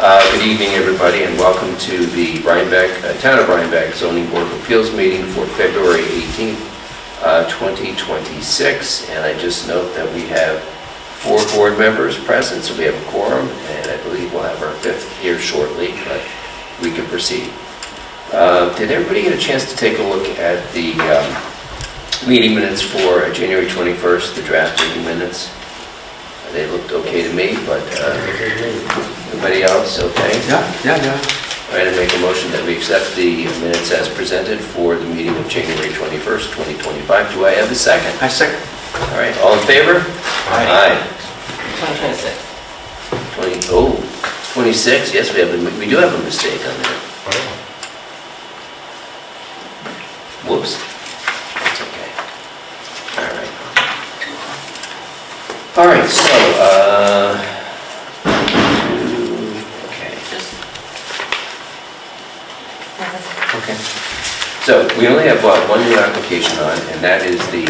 Good evening, everybody, and welcome to the Rhinebeck, Town of Rhinebeck Zoning Board of Appeals meeting for February 18th, 2026. And I just note that we have 4 board members present, so we have a quorum, and I believe we'll have our 5th here shortly, but we can proceed. Did everybody get a chance to take a look at the meeting minutes for January 21st, the draft meeting minutes? They looked okay to me, but everybody else okay? Yeah. All right, I make a motion that we accept the minutes as presented for the meeting of January 21st, 2025. Do I have a second? I second. All right, all in favor? Aye. 26. 26, yes, we do have a mistake on there. Whoops. That's okay. All right. All right, so, okay. So we only have one new application on, and that is the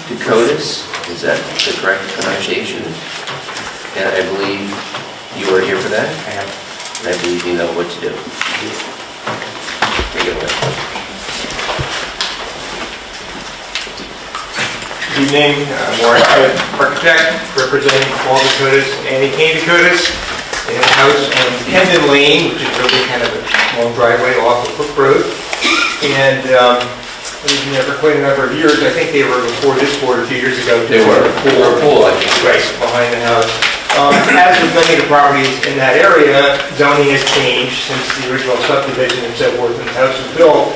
Dakotas. Is that the correct pronunciation? And I believe you are here for that? I am. And I believe you know what to do. Take it away. Good evening, Warren Smith, architect, representing all Dakotas, Andy Kane Dakotas, in a house on Hendon Lane, which is really kind of a long driveway off of Hook Road. And we've been there for quite a number of years. I think they were before this board a few years ago. They were a pool, I think. Right, behind the house. As with many of the properties in that area, zoning has changed since the original subdivision and so forth, and the house was built.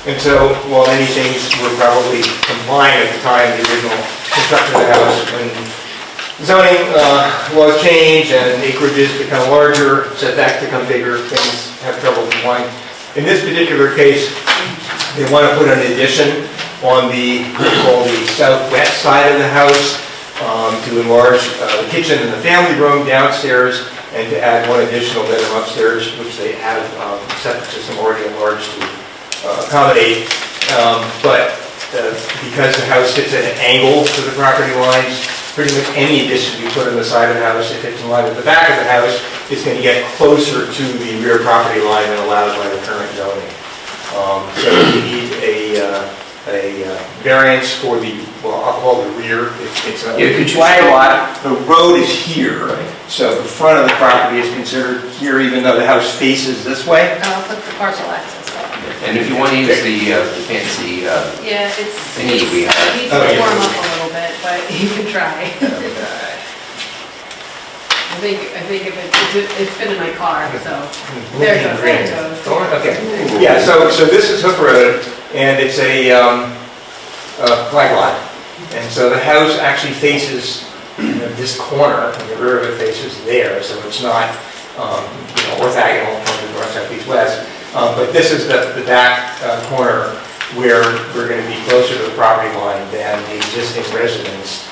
And so, while many things were probably compliant at the time of the original construction of the house, when zoning laws change and acreages become larger, setbacks become bigger, things have trouble complying. In this particular case, they want to put an addition on the southwest side of the house to enlarge the kitchen and the family room downstairs, and to add one additional bedroom upstairs, which they have septic system already enlarged to accommodate, but because the house sits at an angle to the property lines, pretty much any addition you put on the side of the house, if it's in line with the back of the house, is going to get closer to the rear property line than allowed by the current zoning. So you need a variance for the, well, I'll call the rear. It's a flag lot. The road is here, right? So the front of the property is considered here, even though the house faces this way. I'll put the parcel access up. And if you want to use the fancy Yeah, it's, thingy we have. it needs to warm up a little bit, but you can try. I think if it's been in my car, so there it goes. There it goes. Okay. Yeah. So this is Hook Road, and it's a flag lot, and so the house actually faces this corner, and the rear of it faces there, so it's not orthogonal from the north, south, east, west. But this is the back corner where we're going to be closer to the property line than the existing residence.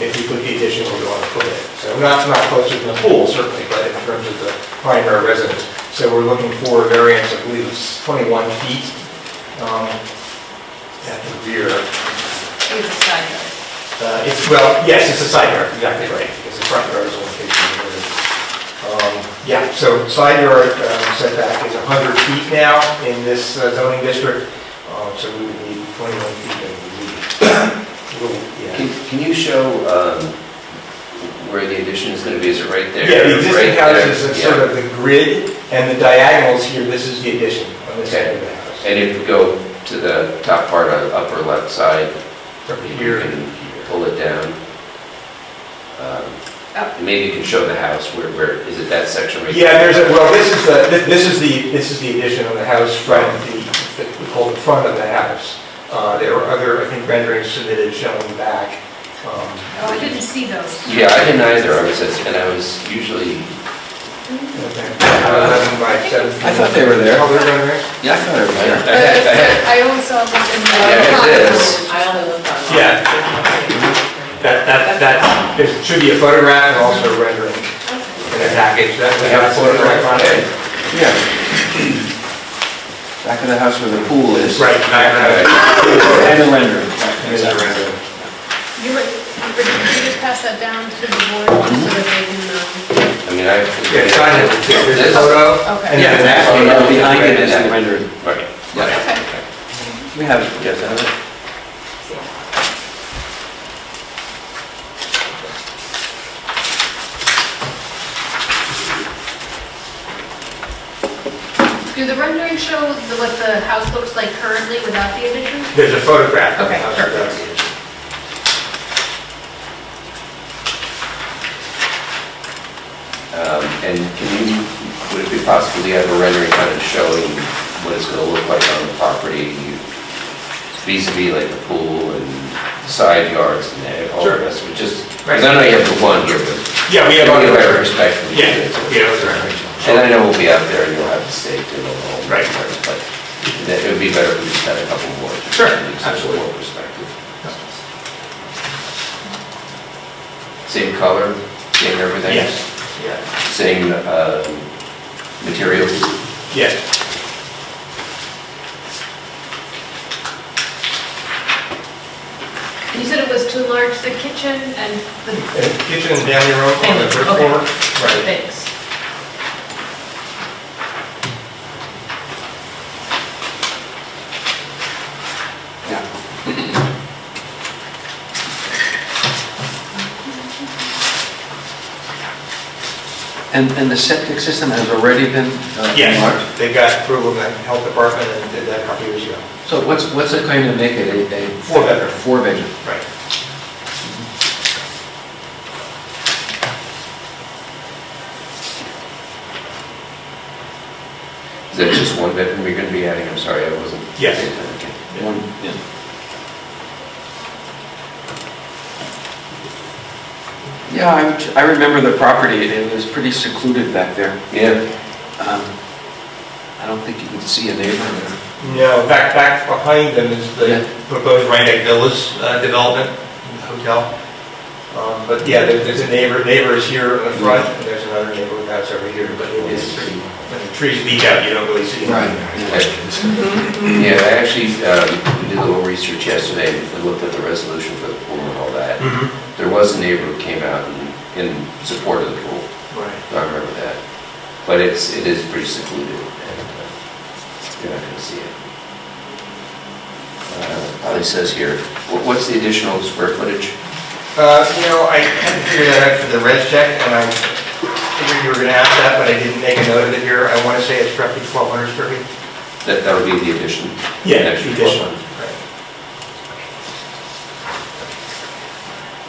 If you put the addition where we want to put it. So not closer to the pool, certainly, but in terms of the primary residence. So we're looking for a variance, I believe it's 21 feet at the rear. It's a side yard. Yes, it's a side yard, exactly right, because the front yard is only facing the road. Yeah, so side yard setback is 100 feet now in this zoning district. So we would need 21 feet and we need Can you show where the addition is going to be? Is it right there? Yeah, the existing right house is sort of the grid, and the diagonals here, this is the addition on this side of the house. And if you go to the top part on the upper left side, Here. you can pull it down. Maybe you can show the house. Where is it? That section right Yeah, there? this is the addition on the house front, we call the front of the house. There were other, I think, renderings submitted showing the back. Oh, I didn't see those. Yeah, I didn't either. I was usually. 11 by 7 feet. I thought they were there. Oh, they're renderings? Yeah, I thought it was there. I only saw them in the. Yeah, it is. I only looked on. Yeah. There should be a photograph and also a rendering in the package. We have a photograph on it. Yeah. Back of the house where the pool is. Right. And the rendering. There's a rendering. Could you just pass that down to the board so that they can, I mean, mean, I. Yeah, sign it, there's a This- photo. Okay. And Yeah, then that, photo. and behind it is the rendering. Right. Yeah. Okay. We have it. Yes, I have it. Do the renderings show what the house looks like currently without the addition? There's a photograph of the Okay, house perfect. without the addition. And would it be possible to have a rendering kind of showing what it's going to look like on the property vis-a-vis like the pool and side yards and all the Sure. rest of it? Just, because I know you have the one here, but Yeah, we have give me a other, better perspective. yeah, And I know we'll be out there and you'll have the stake and all the whole. Right. But it would be better if we just had a couple more. Sure, at least, absolutely. More perspective. Same color, same everything? yes, yeah, Same materials? yes. You said it was to enlarge the kitchen and the And kitchen and down your own on the third Okay. floor. Right. things. And the septic system has already been Yes, enlarged? they got approval from the health department and did that a couple years ago. So what's it going to make it a? Four-bedroom. Four-bedroom. Right. Is that just one bedroom you're going to be adding? I'm sorry, I wasn't. Yes. Okay. One, yeah. Yeah, I remember the property, it was pretty secluded back there. Yeah, I don't think you could see a neighbor there. No, back behind them is Yeah. the proposed Rhinebeck Villas development, hotel. But yeah, there's a neighbor is here in the front, and there's another neighborhood house over here, but it is pretty, when the trees leak out, you don't really see them. yeah, I actually, we did a little research yesterday, and we looked at the resolution for the pool and all that. Mhm. There was a neighbor who came out in support of the pool, Right. I remember that. But it is pretty secluded, and you're not going to see it. Probably says here, what's the additional square footage? I had to figure that out for the res check, and I figured you were gonna ask that, but I didn't make a note of it here. I wanna say it's roughly 1,200 square feet. That would be the addition? Yeah, An extra addition. 1,200.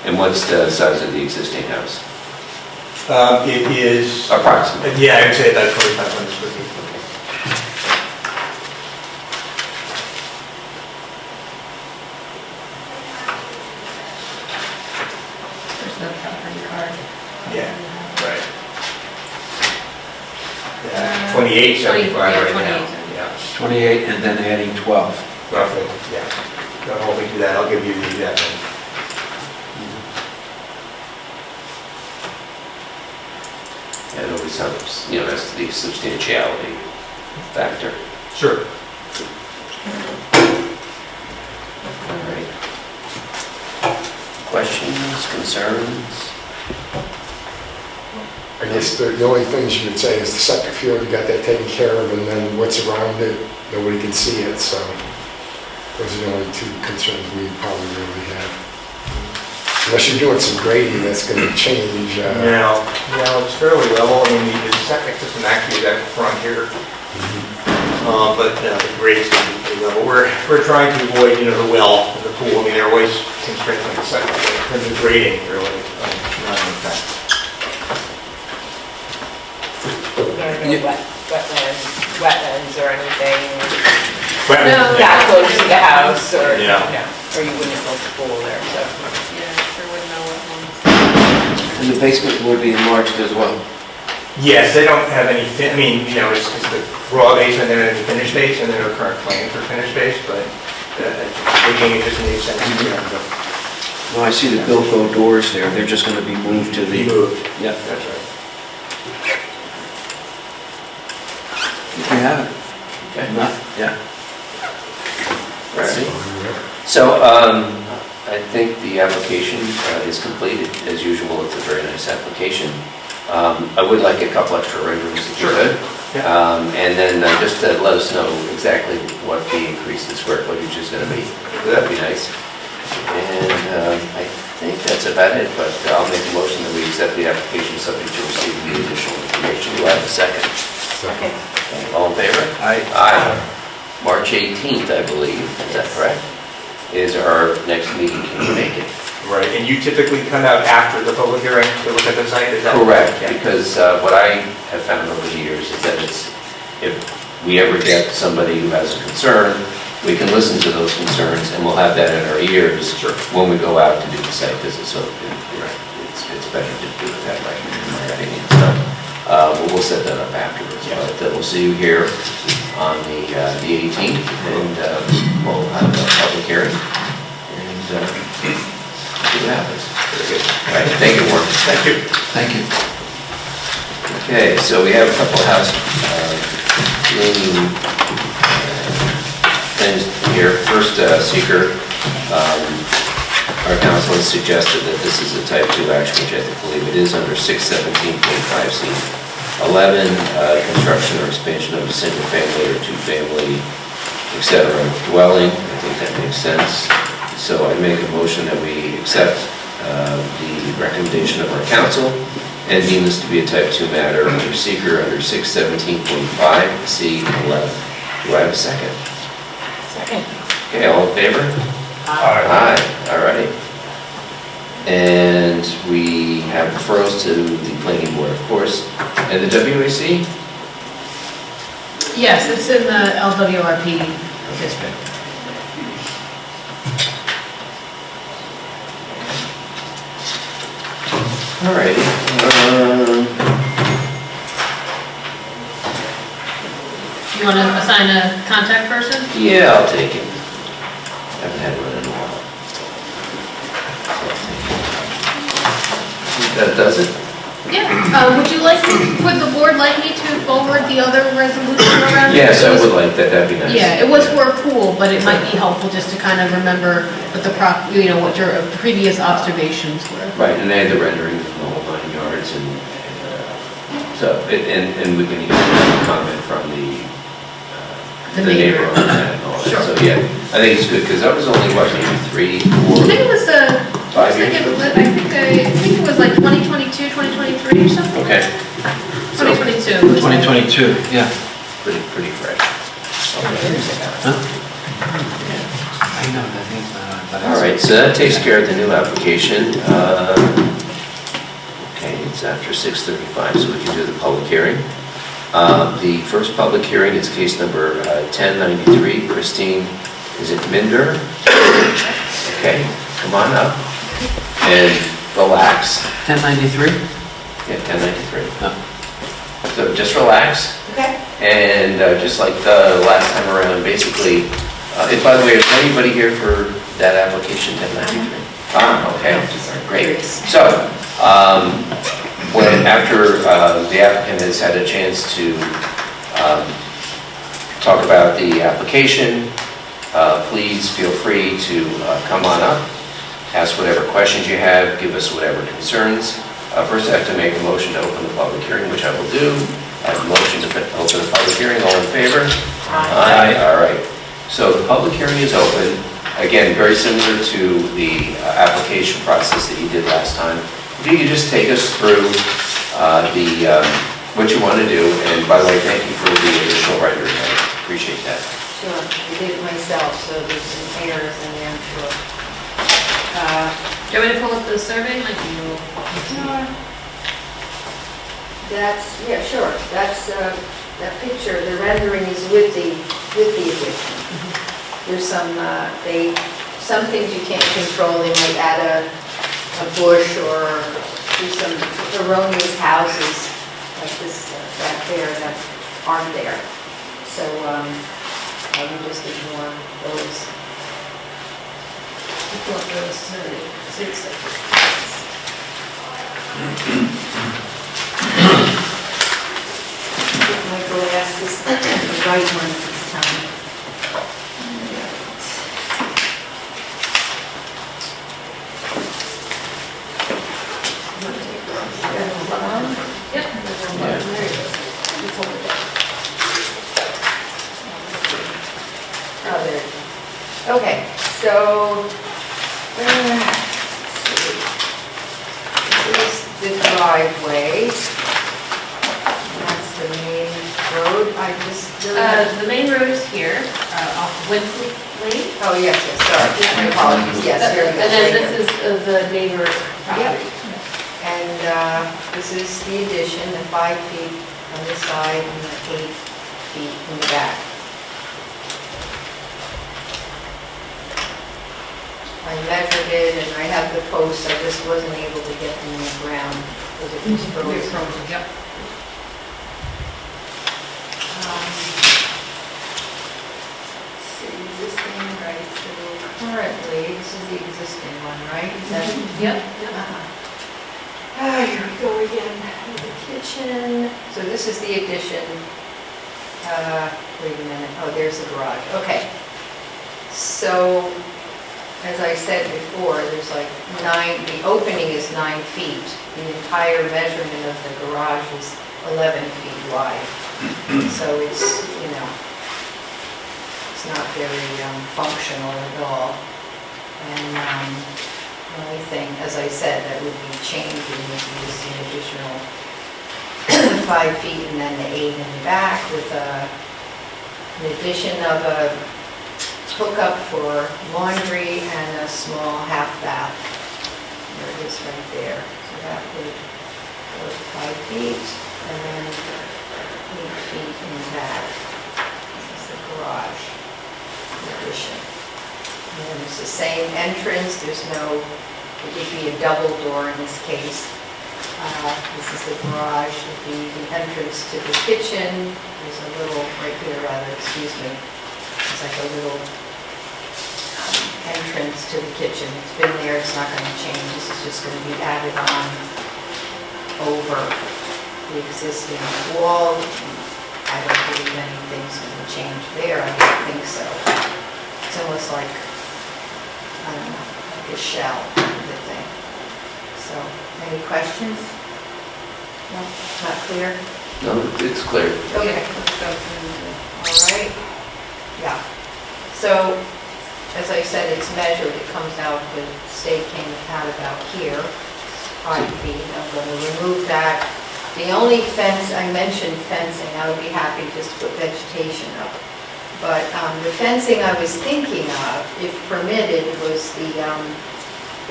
And what's the size of the existing house? It is, Approximately. yeah, I would say about 2,500 square feet. There's no property card. Yeah, right. Yeah, 2875 right now. 28. Yeah, 28 and then adding 12. roughly, yeah. Don't hold me to that, I'll give you the exact one. Yeah, it always helps, that's the substantiality factor. Sure. All right. Questions, concerns? I guess the only things you would say is the septic field, you got that taken care of, and then what's around it, nobody can see it, so those are the only two concerns we probably really have. Unless you're doing some grading, that's gonna change. No, it's fairly level, I mean, the septic system actually is out front here. But the grade's gonna be pretty level. We're trying to avoid, the well and the pool, I mean, they're always constrained on the septic, but in terms of grading, really, not an effect. There are no wetlands or anything No. that close to the house or, Yeah. or you wouldn't build a pool there, so. Yeah, sure wouldn't know what ones. And the basement would be enlarged as well. Yes, they don't have any, it's the raw basement, they don't have any finished base, and there are no current plans for finished base, but digging it just makes sense. Well, I see the Bilko doors there, they're just going to be moved to the... Moved, Yeah, that's right. we have it. Okay. Yeah. Right. So, I think the application is completed. As usual, it's a very nice application. I would like a couple extra renderings if you Sure. could. Yeah. And then just to let us know exactly what the increase in square footage is going to be. That'd be nice. And I think that's about it, but I'll make a motion that we accept the application subject to receiving the additional information. Do I have a second? Okay. All in favor? Aye. Aye. March 18th, I believe, is that correct? Is our next meeting. Can you make it? Right, and you typically come out after the public hearing to look at the site, is that? Correct, Yeah. because what I have found over the years is that if we ever get somebody who has a concern, we can listen to those concerns and we'll have that in our ears Sure. when we go out to do the site visit. So it's better to do it that way. So we'll set that up afterwards. Yeah. But we'll see you here on the 18th and we'll have a public hearing and see what happens. Very good. All right, thank you, Warren. Thank you. Thank you. Okay, so we have a couple house cleaning things here. First, seeker, our council has suggested that this is a type 2 action, which I believe it is under 617.5C. 11, construction or expansion of a single family or two family, etc. dwelling. I think that makes sense. So I make a motion that we accept the recommendation of our council and deem this to be a type 2 matter under seeker under 617.5C 11. Do I have a second? Second. Okay, all in favor? Aye. Aye, all right. And we have referrals to the planning board, of course, and the WAC? Yes, it's in the LWRP district. All righty. You want to assign a contact person? Yeah, I'll take it. Haven't had one in a while. That does it? Yeah. Would the board like me to forward the other resolution around? Yes, I would like that, that'd be nice. Yeah, it was for a pool, but it might be helpful just to kind of remember what what your previous observations were. Right, and they had the rendering of the whole 9 yards and we can even comment from the neighbor on that and all that. Sure. So, yeah, I think it's good, because that was only, what, maybe 3, 4, I think it was, 5 years ago? I think it was like 2022, 2023 or something. Okay. So, 2022. 2022, yeah. pretty fresh. Huh? I know that is, but All right, so that takes care of the new application. Okay, it's after 6:35, so we can do the public hearing. The first public hearing is case number 1093, Christine, is it Minder? Okay, come on up and relax. 1093? Yeah, 1093. No. So just relax. Okay. And just like the last time around, basically, and by the way, is anybody here for that application, 1093? Okay, great. So, after the applicant has had a chance to talk about the application, please feel free to come on up, ask whatever questions you have, give us whatever concerns. First, I have to make a motion to open the public hearing, which I will do. I have a motion to open the public hearing. All in favor? Aye. All right. So the public hearing is open. Again, very similar to the application process that you did last time. If you could just take us through what you want to do. And by the way, thank you for the additional rendering. I appreciate that. Sure, I did it myself, so there's some errors in there, I'm sure. Do you want me to pull up the survey like you? Yeah, sure, that's, that picture, the rendering is with the addition. There's some, some things you can't control, they might add a bush or do some erroneous houses like this back there that aren't there. So, I would just ignore those. Pull up the survey. My glasses, the right one this time. Okay, so, let's see. This is the driveway. That's the main road. I just really... The main road is here, off Winsley Lane. Oh, yes, yes, sorry. My apologies, yes, here we go. And then right this here. is the neighbor property. And this is the addition, the 5 feet on this side and the 8 feet in the back. I measured it and I have the posts, I just wasn't able to get them in the ground because it was frozen. Yep. Let's see, existing, right, so currently, this is the existing one, right? Is that? Yep. Here we go again, the kitchen. So this is the addition. Wait a minute, oh, there's the garage, okay. So, as I said before, there's like 9, the opening is 9 feet. The entire measurement of the garage is 11 feet wide. So it's, you know, it's not very functional at all. And the only thing, as I said, that would be changing is just the additional 5 feet and then the 8 in the back with an addition of a hookup for laundry and a small half bath. There it is right there. So that would go 5 feet and then 8 feet in the back. This is the garage addition. And then it's the same entrance. There's no, it would be a double door in this case. This is the garage, would be the entrance to the kitchen. There's a little, right here rather, excuse me. It's like a little entrance to the kitchen. It's been there, it's not going to change. This is just going to be added on over the existing wall. I don't believe anything's going to change there. I don't think so. It's almost like, I don't know, like a shell kind of thing. So, any questions? No, not clear? No, it's clear. Okay, let's go through. All right. Yeah. So, as I said, it's measured, it comes out, the stake came out about here, 5 feet. I'm going to remove that. The only fence, I mentioned fencing, I would be happy just to put vegetation up. But the fencing I was thinking of, if permitted, was the,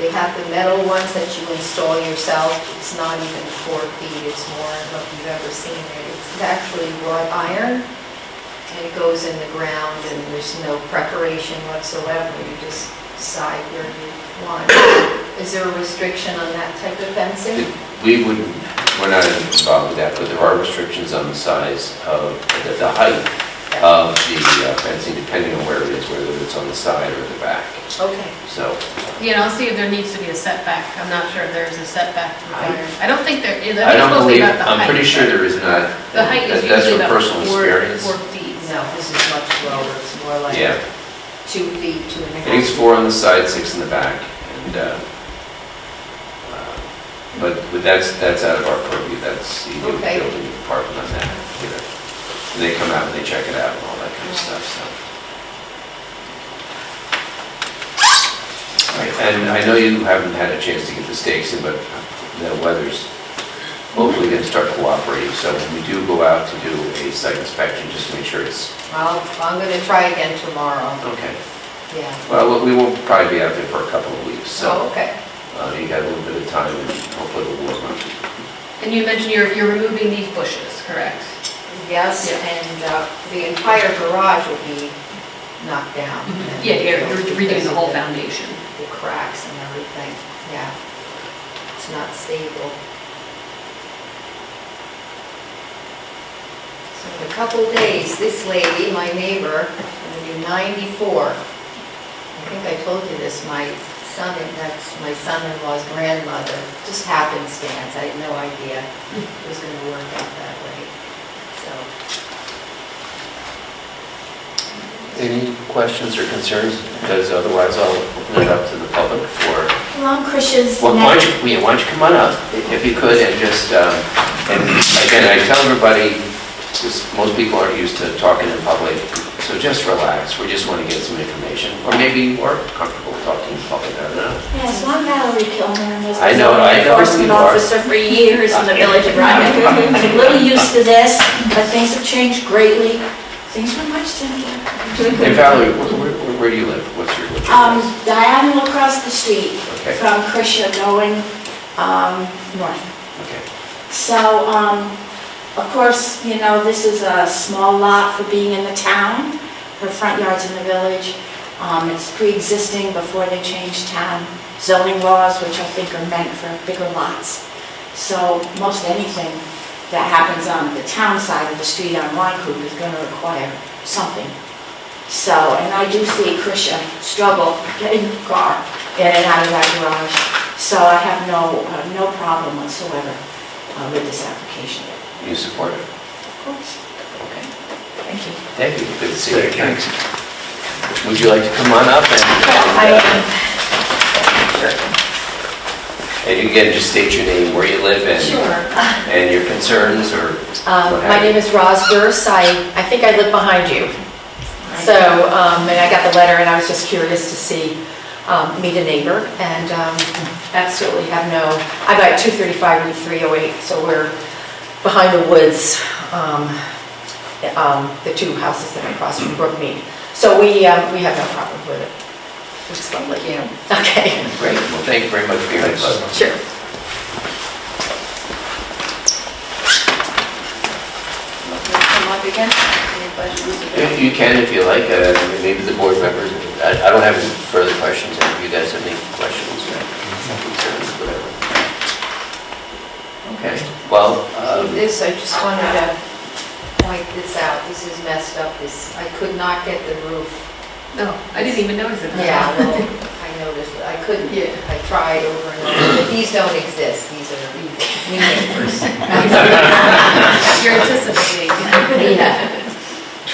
they have the metal ones that you install yourself. It's not even 4 feet, it's more, I don't know if you've ever seen it. It's actually wrought iron. And it goes in the ground and there's no preparation whatsoever, you just decide where you want. Is there a restriction on that type of fencing? We wouldn't, we're not involved with that, but there are restrictions on the size of, the height of the fencing, depending on where it is, whether it's on the side or the back. Okay. So, Yeah, and I'll see if there needs to be a setback. I'm not sure if there is a setback required. I don't think there is. I don't It's supposed to be believe, about the height. I'm pretty sure there is not. The height is That's usually from about personal 4 experience. feet. No, this is much lower, it's more like Yeah, 2 feet, 2.5. I think it's 4 on the side, 6 in the back, and, but that's out of our purview, that's the Okay. building department on that, you know. And they come out and they check it out and all that kind of stuff, so. All right, and I know you haven't had a chance to get the stakes in, but the weather's hopefully going to start cooperating, so when we do go out to do a site inspection, just to make sure it's Well, I'm going to try again tomorrow, okay. yeah. Well, we won't probably be out there for a couple of weeks, so Oh, okay. you got a little bit of time and hopefully it'll work on. And you mentioned you're removing these bushes, correct? Yes, Yeah. and the entire garage will be knocked down. Yeah, you're redoing the whole foundation. The cracks and everything, yeah. It's not stable. So in a couple of days, this lady, my neighbor, going to do 94. I think I told you this, that's my son-in-law's grandmother, just happenstance, I had no idea it was going to work out that way, so. Any questions or concerns? Because otherwise I'll open it up to the public for, Well, I'm Krisha's well, why next. don't you come on up, if you could, and just, and again, I tell everybody, because most people aren't used to talking in public, So just relax, we just want to get some information, or maybe you are comfortable talking in public, I don't know. Yes, I'm Valerie Kilmer, and was I the know zoning who enforcement you are. officer for years in the village of Rhinebeck. I'm a little used to this, but things have changed greatly. Things were much simpler. And Valerie, where do you live? What's your address? Diagonal across the street Okay. from Krisha going north. Okay. So, of course, you know, this is a small lot for being in the town. Her front yard's in the village. It's pre-existing before they changed town zoning laws, which I think are meant for bigger lots. So most anything that happens on the town side of the street on Line Creek is going to require something. So, and I do see Krisha struggle getting the car in and out of that garage. So I have no problem whatsoever with this application. You support it? Of course. Okay. Thank you. Thank you, good to see you. Thanks. Would you like to come on up I am. and you again, just state your name, where you live, Sure. and your concerns, or what My have name you. is Roz Durst. I think I live behind you. So, and I got the letter and I was just curious to see, meet a neighbor, and absolutely have no, I'm at 235 Route 308, so we're behind the woods, the two houses that are across from Brookmead. So we have no problem with it. It's lovely. Thank you. Okay, Great, well, thank you very much for your input. sure. Come up again? Any questions? You can if you like, maybe the board members, I don't have any further questions, if you guys have any questions, concerns, whatever. Okay, well, This, I just wanted to point this out, this is messed up, I could not get the roof. No, I didn't even notice it. Yeah, well, I noticed, I couldn't, Yeah. I tried over and over, but these don't exist, these are we neighbors. You're anticipating. Yeah.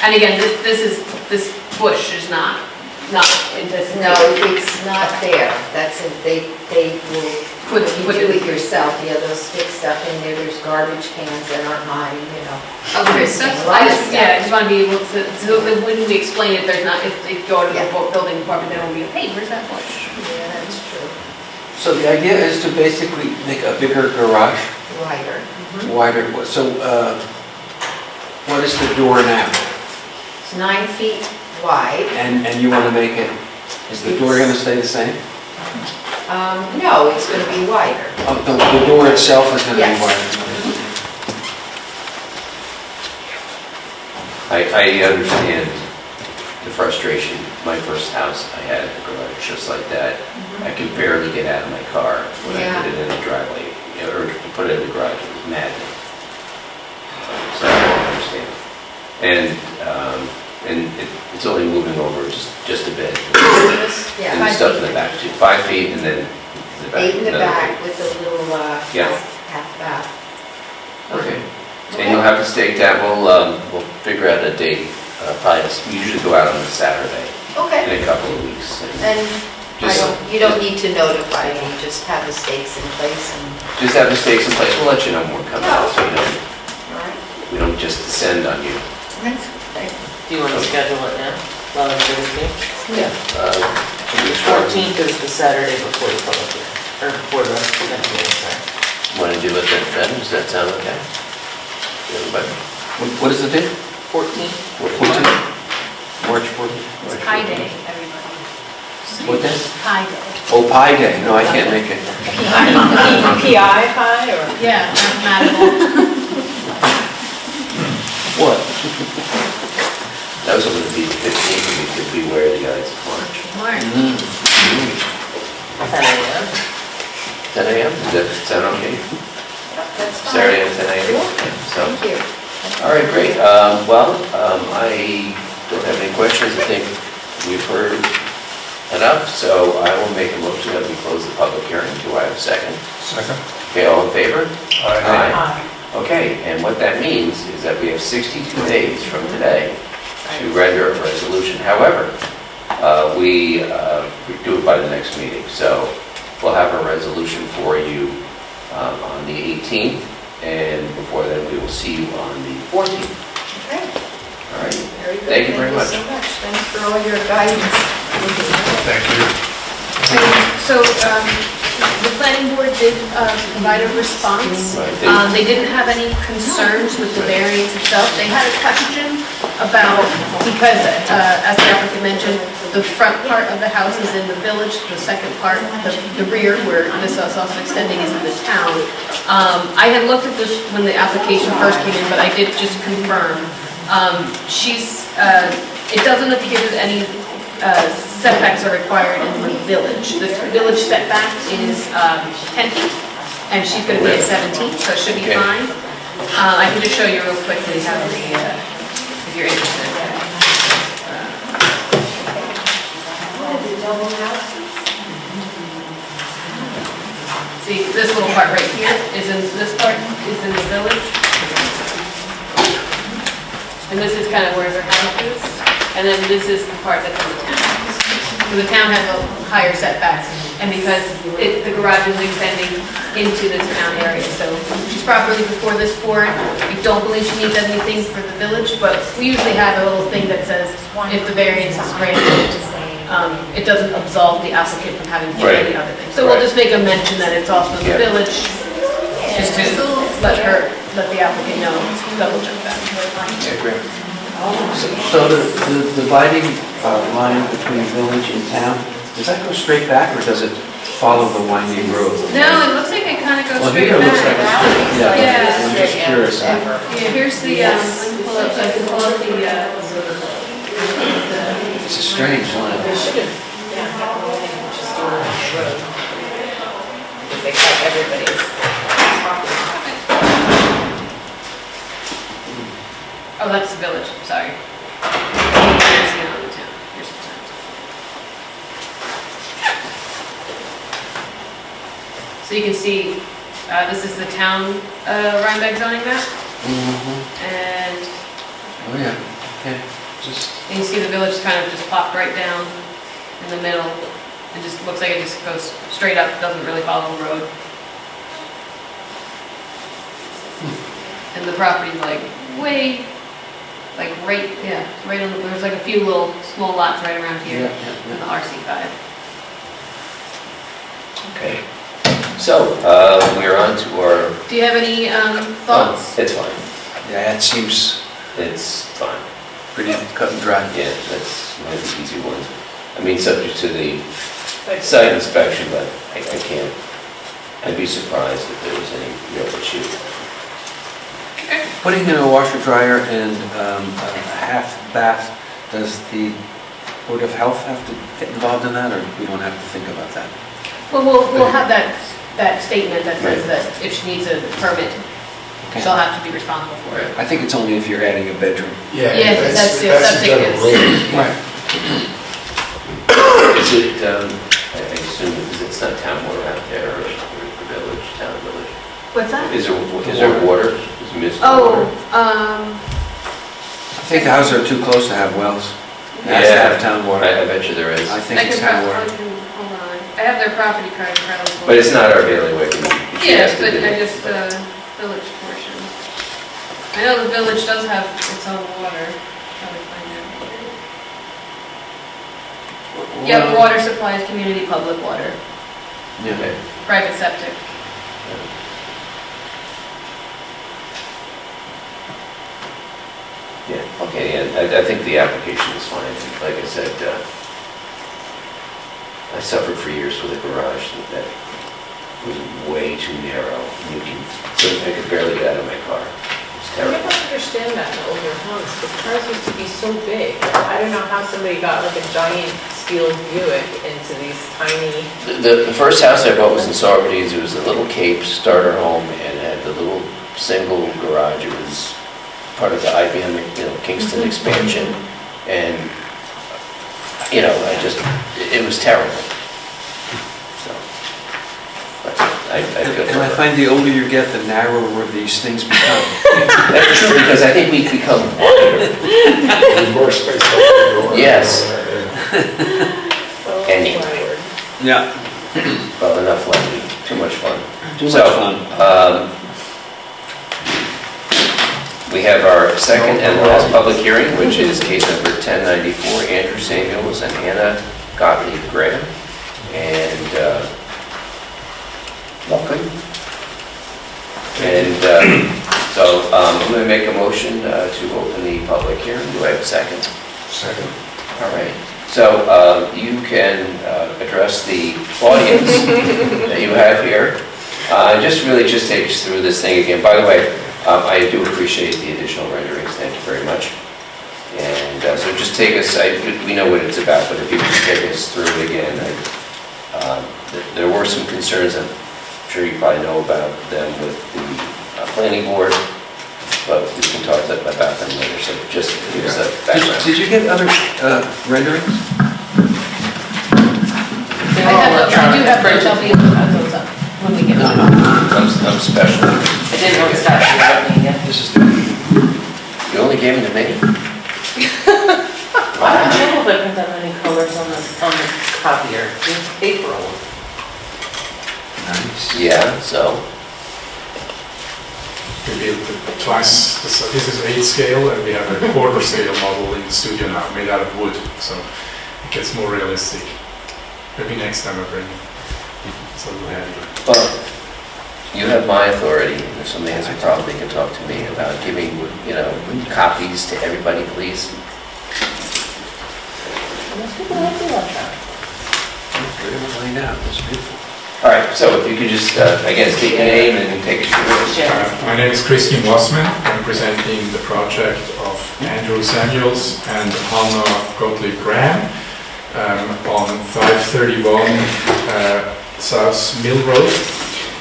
And again, this bush is not anticipated. No, it's not there, that's it, they will, Put you do it yourself, yeah, they'll stick stuff in there, there's garbage cans that aren't mine, you know. Okay, so A lot of stuff. I just want to be able to, so that when we explain it, there's not, if they go to the Yeah. building department, there will be, hey, where's that bush? Yeah, that's true, So the idea is to basically make a bigger garage, wider. wider. So what is the door now? It's 9 feet wide. And you want to make it, is the door going to stay the same? No, it's going to be wider. Oh, the door itself is going to be Yes. wider. I understand the frustration. My first house, I had a garage just like that. I could barely get out of my car when I put it in the driveway, or put it in the garage, it was maddening. So I understand. And it's only moving over just a bit. Yeah, And the 5 stuff in the feet. back too, 5 feet and then the back. 8 in the another back with a little Yeah. half bath. feet. Okay. And you'll have to stake that, we'll figure out a date, probably, we usually go out on a Saturday Okay. in a couple of weeks. And Just- you don't need to notify me, just have the stakes in place and, Just have the stakes in place, we'll let you know when we're coming out, so all right. we don't just descend on you. Do you want to schedule it now? Well, it's Thursday. The 14th is the Saturday before the public hearing, or before the next meeting, sorry. Want to do it then, does that sound okay? Everybody? What is the date? 14th? 14th? March 14th? It's Pi Day, everybody. What day? Pi Day. Oh, Pi Day. No, I can't make it. PI pie, or? Yeah, mathematical. What? That was going to be the 15th, we could beware the guys of March. March. 10 a.m. 10 a.m., does that sound okay? That's fine. Saturday at 10 a.m.? Okay, So, Thank you. all right, great. I don't have any questions. I think we've heard enough, so I will make a motion that we close the public hearing. Do I have a second? Second. Okay, all in favor? Aye. Okay, and what that means is that we have 62 days from today to render a resolution. However, we do it by the next meeting, so we'll have a resolution for you on the 18th, and before then, we will see you on the 14th. Okay, All right? very Very good. Thank you very much. so much. Thanks for all your guidance. Thank you. So, the planning board did provide a response. Right, They didn't have any concerns with the variance itself. They had a question about, because, as the applicant mentioned, the front part of the house is in the village, the second part, the rear, where this is also extending, is in the town. I had looked at this when the application first came in, but I did just confirm. It doesn't appear that any setbacks are required in the village. The village setback is 10 feet, and she's going to be at 17, so it should be Okay. fine. I can just show you real quickly how if you're interested. See, this little part right here this part is in the village. And this is kind of where their house is. And then this is the part that's in the town. So the town has a higher setbacks, and because the garage is extending into this town area, so she's properly before this board. I don't believe she needs anything for the village, but we usually have a little thing that says if the variance is granted, it doesn't absolve the applicant from having to do any other thing. So we'll just make a mention that it's also in the village, just to let the applicant know, double check that. Okay, great. So the dividing line between village and town, does that go straight back or does it follow the winding road? No, it looks like it kind of goes Well, straight here it looks like back. it's, Yeah. I'm just curious. Yeah, here's the, let me pull up, I can pull up the, It's a strange line. They should have, just do it on the road. Because they cut everybody's property. oh, that's the village, sorry. Here's the other town. Here's the town. So you can see, this is the town Rhinebeck zoning map, and Oh, yeah, okay, just, you see the village kind of just popped right down in the middle. It just looks like it just goes straight up, doesn't really follow the road. And the property's like way, like right on, there's like a few little small lots right around here in the RC5. Okay. So, we're on to our... Do you have any thoughts? It's fine. yeah, it seems It's fine. pretty cut and dry. Yeah, that's one of the easy ones. I mean, subject to the site inspection, but I can't, I'd be surprised if there was any real issue. Putting in a washer dryer and a half bath, does the Board of Health have to get involved in that, or we don't have to think about that? Well, we'll have that statement that says that if she needs a permit, she'll have to be responsible for it. I think it's only if you're adding a bedroom. Yeah, that's the septic general is. rule. Right. Is it, I assume, because it's not town water out there, or the village, town village? What's that? Is there water? Is municipal Oh, water? I think the houses are too close to have wells. It has to have town water. I bet you there is. I I think it's can town water. hold on. I have their property card probably. But it's not our bailiwick. Yes, but I just, village portion. I know the village does have its own water. How do I find it? Yeah, water supplies, community public water, Yeah. Okay. private septic. Yeah, okay, and I think the application is fine. Like I said, I suffered for years with a garage that was way too narrow. I could barely get out of my car. It's I terrible. don't understand that in older homes, because cars used to be so big. I don't know how somebody got like a giant steel Buick into these tiny, The first house I bought was in Saugerties. It was a little Cape starter home and it had the little single garage. It was part of the IBM, Kingston expansion. And, it was terrible. So, but I feel And I for her. find the older you get, the narrower these things become. That's true, because I think we've become wider. There's more space left to go. Yes. oh, Anyway. my word. Yeah. Well, enough levity, too much fun. Too much So, fun. We have our second and last public hearing, which is case number 1094, Andrew Samuels and Anna Gottlieb Graham. And welcome. And so I'm going to make a motion to open the public hearing. Do I have a second? Second. All right. So you can address the audience that you have here. Just take us through this thing again. By the way, I do appreciate the additional renderings. Thank you very much. And so just take us, we know what it's about, but if you could take us through it again. There were some concerns, I'm sure you probably know about them with the planning board, but we can talk about them later. So just give us a background. Did you get other renderings? I do have those, I'll be able to have those up when we get No, them. I'm special. I didn't want to start you. This is, You only gave them to me? I don't know if I put that many colors on the copier, it's paper all. nice. Yeah, so, We built it twice, this is 8 scale and we have a quarter scale model in the studio now, made out of wood, so it gets more realistic. Maybe next time I bring it. It's a little heavier. well, you have my authority, and if somebody has a problem, they can talk to me about giving, copies to everybody, please. Most people like the electronic. We're going to find out. That's beautiful. All right, so if you could just, again, state your name and take us through it. My name is Christian Wassman. I'm presenting the project of Andrew Samuels and Hannah Gottlieb Graham on 531 South Mill Road.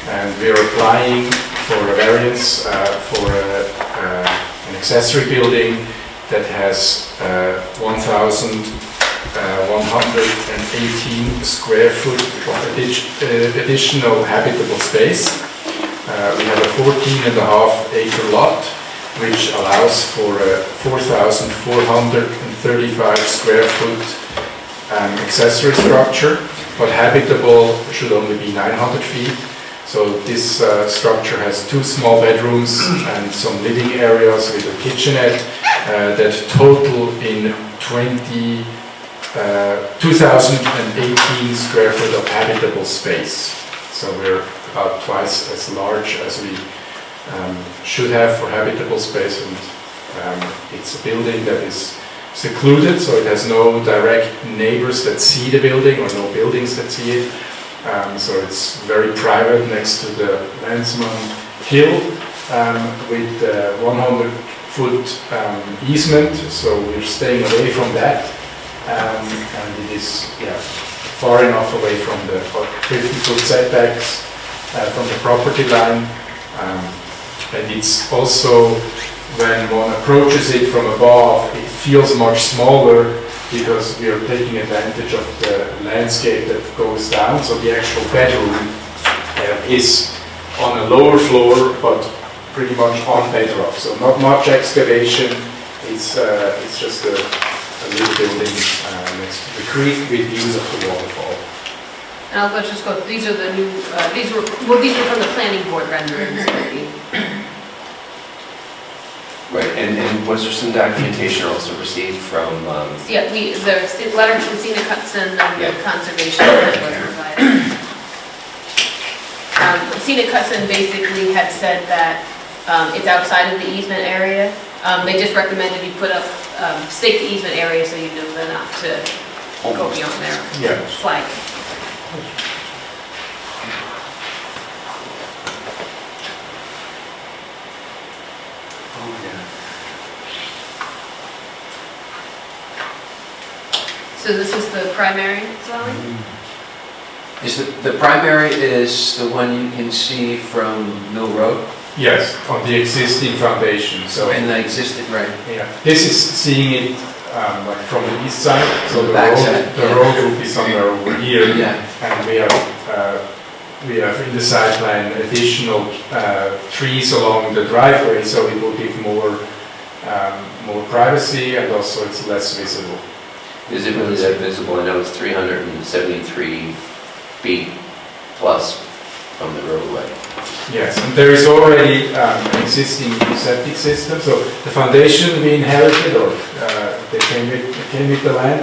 And we are applying for a variance for an accessory building that has 1,118 square foot of additional habitable space. We have a 14.5 acre lot, which allows for a 4,435 square foot accessory structure, but habitable should only be 900 feet. So this structure has 2 small bedrooms and some living areas with a kitchenette that total in 2,018 square foot of habitable space. So we're about twice as large as we should have for habitable space, and it's a building that is secluded, so it has no direct neighbors that see the building or no buildings that see it. So it's very private next to the Landsman Hill with 100-foot easement, so we're staying away from that, and it is far enough away from the 50-foot setbacks from the property line, and it's also, when one approaches it from above, it feels much smaller because we are taking advantage of the landscape that goes down. So the actual bedroom is on a lower floor, but pretty much on bedrock. So not much excavation. It's just a little building next to the creek with views of the waterfall. And let's just go, these are the new, these were from the planning board renderings. Right, and was there some documentation also received from, Yeah, there's a letter from Scenic Hudson and the Yeah. conservation that was provided. Scenic Hudson basically had said that it's outside of the easement area. They just recommended you put up, stake the easement area so you know they're not to go beyond their flag. So this is the primary dwelling? Is the primary is the one you can see from Mill Road? Yes, on the existing foundation. So And the existing, right? yeah, this is seeing it like from the east side. So the Back road, side, the yeah. road will be somewhere over here. Yeah. And we have in the side plan additional trees along the driveway, so it will give more privacy, and also it's less visible. is it really that visible? I know it's 373 feet plus. from the roadway. Yes, and there is already an existing septic system, so the foundation we inherited, or they came with the land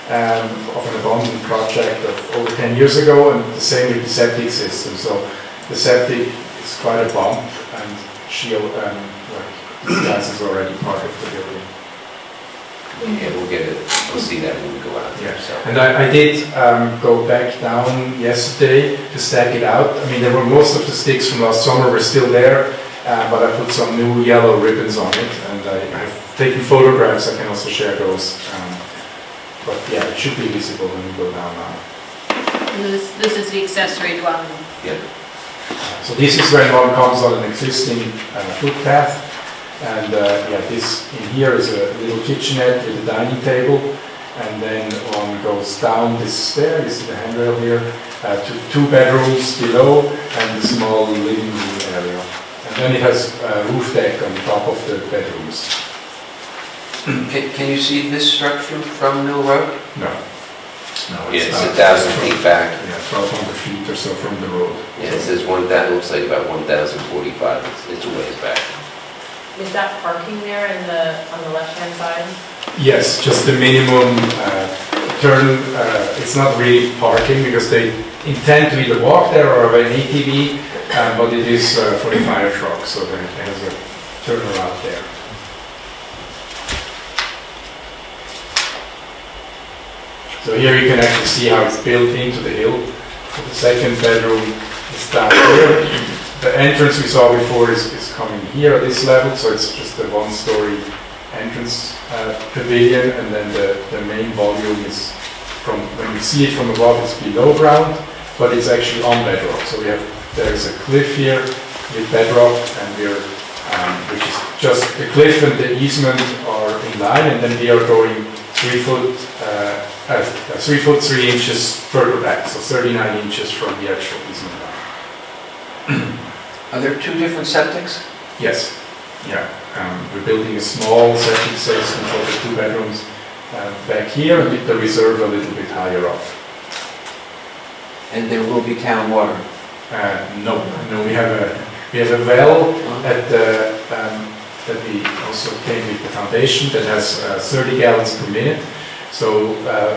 of an abandoned project of over 10 years ago, and the same with the septic system. So the septic is quite a bump, and shield, this gas is already part of the building. Yeah, we'll see that when we go out there, so. And I did go back down yesterday to stack it out. I mean, there were most of the sticks from last summer were still there, but I put some new yellow ribbons on it, and I've taken photographs. I can also share those. But yeah, it should be visible when we go down now. And this is the accessory dwelling. Yeah. So this is when one comes on an existing footpath. And yeah, this in here is a little kitchenette with a dining table, and then one goes down this stair, you see the handrail here, to 2 bedrooms below and a small living room area. And then it has a roof deck on top of the bedrooms. Can you see this structure from Mill Road? No. No, Yeah, it's about 1,000 feet back. Yeah, 1,200 feet or so from the road. Yeah, it says that looks like about 1,045, it's a ways back. Is that parking there on the left-hand side? Yes, just the minimum turn. It's not really parking because they intend to either walk there or have an ATV, but it is for the fire truck, so there has a turnaround there. So here you can actually see how it's built into the hill. So the second bedroom is down here. The entrance we saw before is coming here at this level, so it's just a 1-story entrance pavilion, and then the main volume is from, when you see it from above, it's below ground, but it's actually on bedrock. So there's a cliff here with bedrock, and which is just the cliff and the easement are in line, and then we are going 3 foot 3 inches further back, so 39 inches from the actual easement line. Are there 2 different septics? Yes, yeah. We're building a small septic system for the 2 bedrooms back here, and with the reserve a little bit higher up. And there will be town water? No, we have a well at the that we also came with the foundation that has 30 gallons per minute. So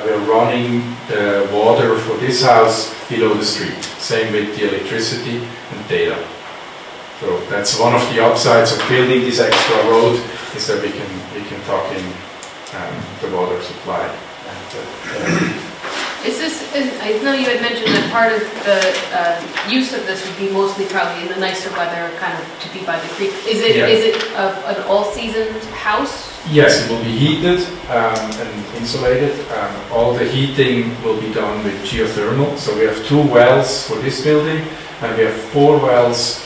we're running the water for this house below the street. Same with the electricity and data. So that's one of the upsides of building this extra road, is that we can tuck in the water supply. I know you had mentioned that part of the use of this would be mostly probably in the nicer weather, kind of to be by the creek. Is it an all-season house? Yes, it will be heated and insulated. All the heating will be done with geothermal. So we have 2 wells for this building, and we have 4 wells,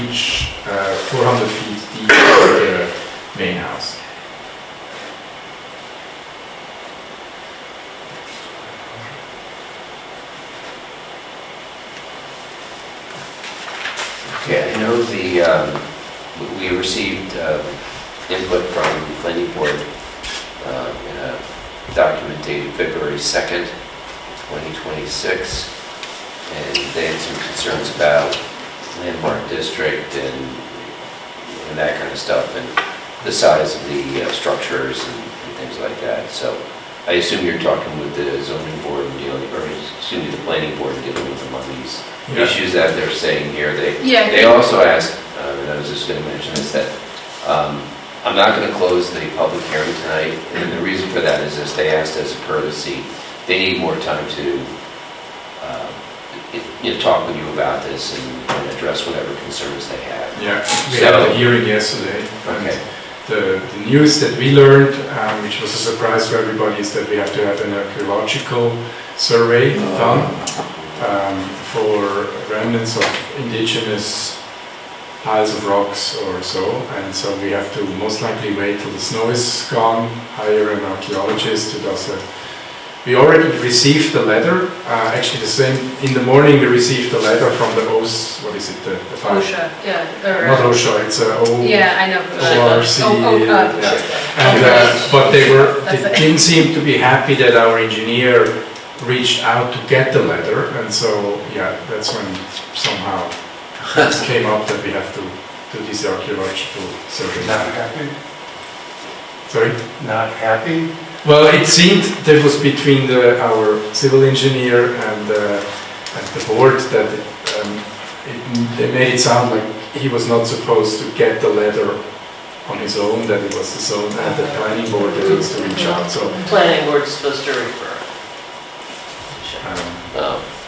each 400 feet deep for the main house. Okay, I know we received input from the planning board in a document dated February 2nd, 2026, and they had some concerns about landmark district and that kind of stuff, and the size of the structures and things like that. So I assume you're talking with the zoning board and the planning board and dealing with them on these issues that they're saying here. They also asked, and I was just going to mention this, that I'm not going to close the public hearing tonight, and the reason for that is they asked as a courtesy, they need more time to talk with you about this and address whatever concerns they have. Yeah, we had a hearing yesterday. Okay. The news that we learned, which was a surprise for everybody, is that we have to have an archaeological survey done for remnants of indigenous piles of rocks or so, and so we have to most likely wait till the snow is gone, hire an archaeologist who does it. We already received the letter, actually in the morning we received the letter from the what is it, the fire? OSHA, yeah. Not OSHA, it's Yeah, I know. ORC. Oh, But they didn't seem to be happy that our engineer reached out to get the letter, and so, yeah, that's when somehow it came up that we have to do this archaeological survey. Not happy? Sorry? Not happy? Well, it seemed that was between our civil engineer and the board that they made it sound like he was not supposed to get the letter on his own, that it was his own, and the planning board that needs to reach out. So Planning board's supposed to refer.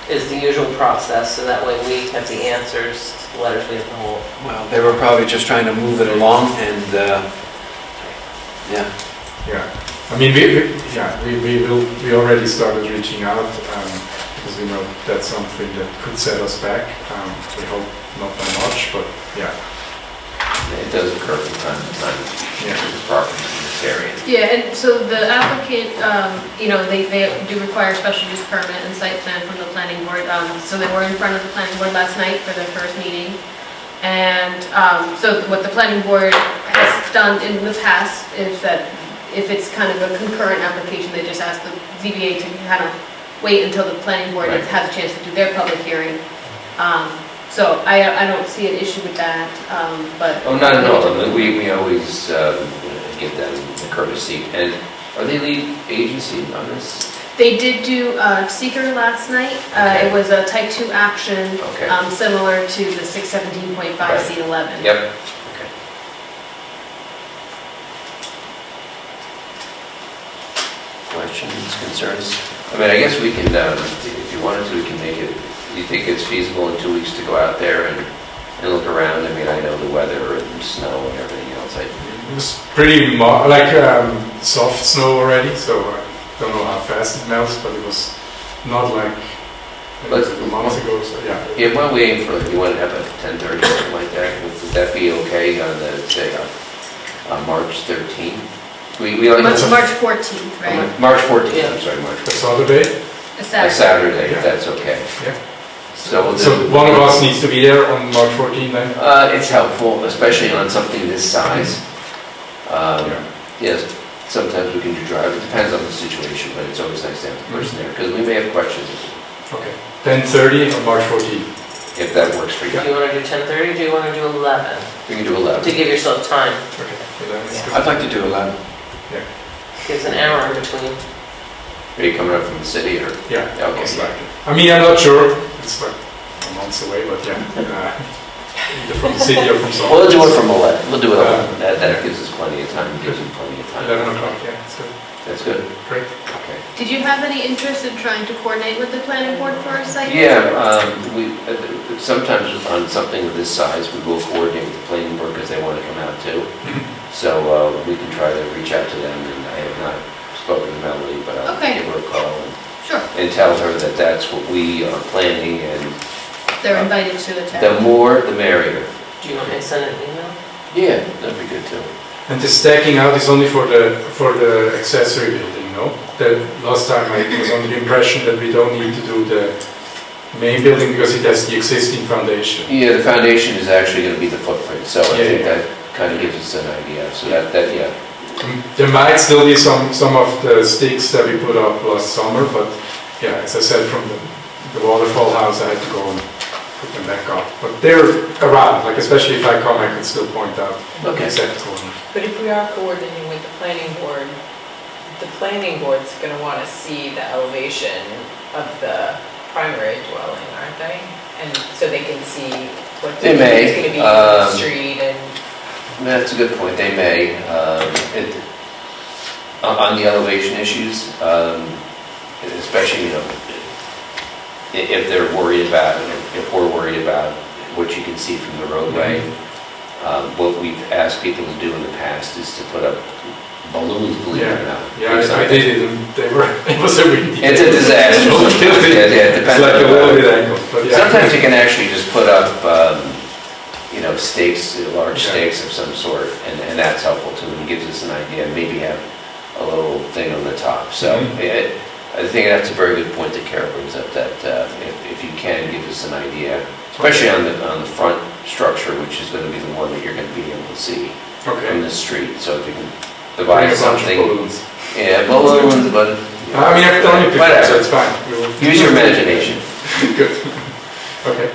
Is the usual process, so that way we have the answers to the letters we have to hold. Well, they were probably just trying to move it along and, yeah. yeah, I mean, we already started reaching out because we know that's something that could set us back. We hope not by much, but yeah. It does occur from time to time, Yeah. the properties in this area. Yeah, and so the applicant, they do require special use permit and site plan from the planning board. So they were in front of the planning board last night for their first meeting. And so what the planning board has done in the past is that if it's kind of a concurrent application, they just ask the ZBA to kind of wait until the planning board Right. has a chance to do their public hearing. So I don't see an issue with that, but. Oh, not at all. We always give them the courtesy. And are they lead agency on this? They did do seeker last night. Okay. It was a type 2 action, Okay. similar to the 617.5 Right. C11. Yep. Okay. Questions, concerns? I mean, I guess we can, if you wanted to, we can make it, you think it's feasible in 2 weeks to go out there and look around? I mean, I know the weather and snow and everything else. It was pretty soft snow already, so I don't know how fast it melts, but it was not like a month ago, so yeah. Yeah, well, we aim for, you want to have a 10:30, something like that. Would that be okay on the, say, on March 13th? We like March to- March 14th, right? March 14th, I'm sorry, March 14th. Saturday? A A Saturday. Saturday, if Yeah. that's okay. Yeah. So we'll do. So one of us needs to be there on March 14th then? It's helpful, especially on something this size. Yes, sometimes we can do drive, it depends on the situation, but it's always nice to have the person there, because we may have questions, Okay. 10:30 on March 14th. if that works for you. Do you want to do 10:30 or do you want to do 11? We can do 11. To give yourself time, Okay. So then it's good. I'd like to do 11. gives an hour in between. Are you coming up from the city, or? Yeah, Okay. most likely. I mean, I'm not sure, it's like a month away, but yeah. Either from the city or from somewhere. We'll do it from 11, we'll do it 11, that gives us plenty of time, gives you plenty of time. 11 o'clock, yeah, it's good. That's good, Great. okay. Did you have any interest in trying to coordinate with the planning board for a site? Yeah, sometimes on something of this size, we will coordinate with the planning board because they want to come out too. So we can try to reach out to them, and I have not spoken to Melody, but I'll Okay. give her a call Sure, and tell her that that's what we are planning, and they're invited to attend. the more, the merrier. Do you want me to send an email? Yeah, that'd be good too. And the stacking out is only for the accessory building, no? The last time I was under the impression that we don't need to do the main building because it has the existing foundation. Yeah, the foundation is actually going to be the footprint, so I Yeah, think yeah. that kind of gives us an idea, so that, yeah. There might still be some of the sticks that we put up last summer, but yeah, as I said, from the waterfall house, I had to go and put them back up. But they're around, like especially if I come, I can still point out the Okay. exact corner. But if we are coordinating with the planning board's going to want to see the elevation of the primary dwelling, aren't they? And so they can see what They the may, is going to be on the street and... That's a good point, they may. On the elevation issues, especially, if they're worried about, if we're worried about what you can see from the roadway, what we've asked people to do in the past is to put up balloons, believe it or not. Yeah, I did it, and it was a big deal. It's a disaster. Yeah, it It's depends like on a the little weather. bit angle, but yeah. Sometimes you can actually just put up, stakes, large Yeah. stakes of some sort, and that's helpful too, and gives us an idea, and maybe have a little thing on the top. So I think that's a very good point that Carol brings up, that if you can, give us an idea, especially on the front structure, which is going to be the one that you're going to be able to see from Okay. the street. So if you can Bring a devise bunch of something, balloons. Yeah, well, other ones, but. I mean, I've done it before, so Whatever. it's fine. Use your imagination. Good. Okay,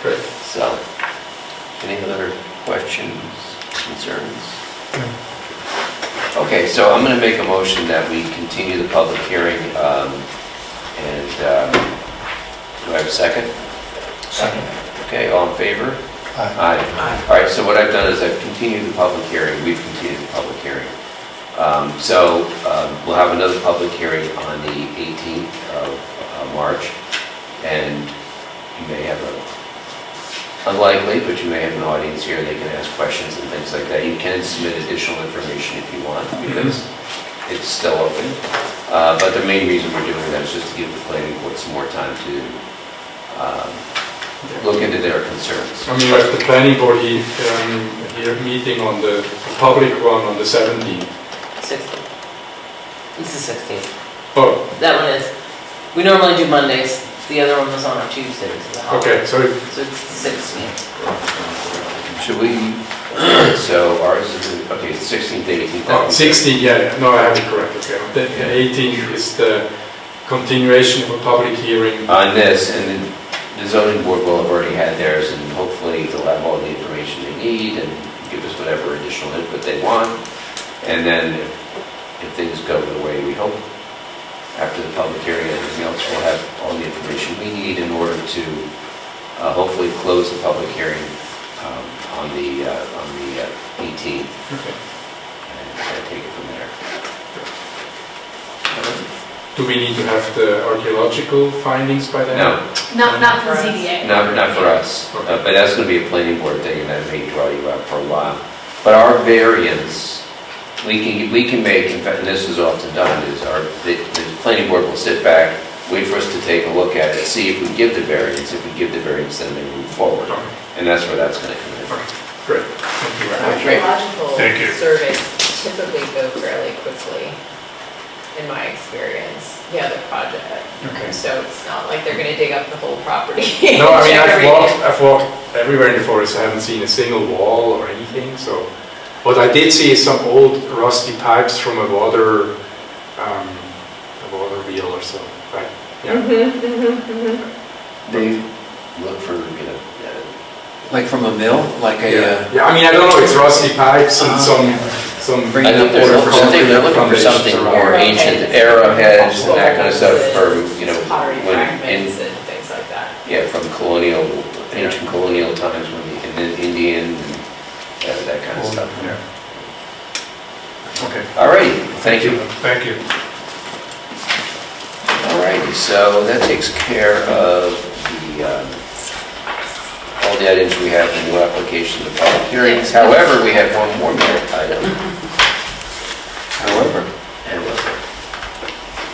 great. So, any other questions, concerns? Okay, so I'm going to make a motion that we continue the public hearing, and do I have a second? Second. Okay, all in favor? Aye. All right, so what I've done is I've continued the public hearing, we've continued the public hearing. So we'll have another public hearing on the 18th of March, and you may have unlikely, but you may have an audience here, they can ask questions and things like that. You can submit additional information if you want, because it's still open. But the main reason we're doing that is just to give the planning board some more time to look into their concerns. I mean, we have the planning board here meeting on the public one on the 17th. 16th. It's the 16th. Oh, That one is. We normally do Mondays. The other one was on a Tuesday. okay, so So it's the 16th. Should we, so ours is, okay, 16th, 18th. oh, 16th, yeah, no, I have it correct, okay. The 18th is the continuation of a public hearing. On this, and then the zoning board will have already had theirs, and hopefully they'll have all the information they need and give us whatever additional input they want. And then if things go the way we hope, after the public hearing and everything else, we'll have all the information we need in order to hopefully close the public hearing on the 18th Okay. and take it from there. Do we need to have the archaeological findings by then? No, Not for ZBA. not for us, Okay. but that's going to be a planning board thing, and that may draw you out for a while. But our variance, we can make, in fact, and this is often done, is the planning board will sit back, wait for us to take a look at it, see if we give the variance. If we give the variance, then they move forward. Okay. And that's where that's going to come in. Great, thank you very much. Great. Archaeological Thank you. surveys typically go fairly quickly, in my experience, the other project. Okay. So it's not like they're gonna dig up the whole property. No, I mean, Check everything. I've walked everywhere in the forest, I haven't seen a single wall or anything, so. What I did see is some old rusty pipes from a water wheel or so, right? Yeah. They look for, Like from a mill, like a, Yeah, I mean, I don't know, it's rusty pipes and some Bring I think they're Order looking for something, they're looking for foundations something around. more ancient, arrowheads and that kind of stuff for, Pottery when, fragments and things like that. yeah, from ancient colonial times when the Indian, and that kind of stuff. Yeah. Okay. All righty, thank you. Thank you. All righty, so that takes care of all the items we have in new application to public hearings. However, we have one more merit item. However,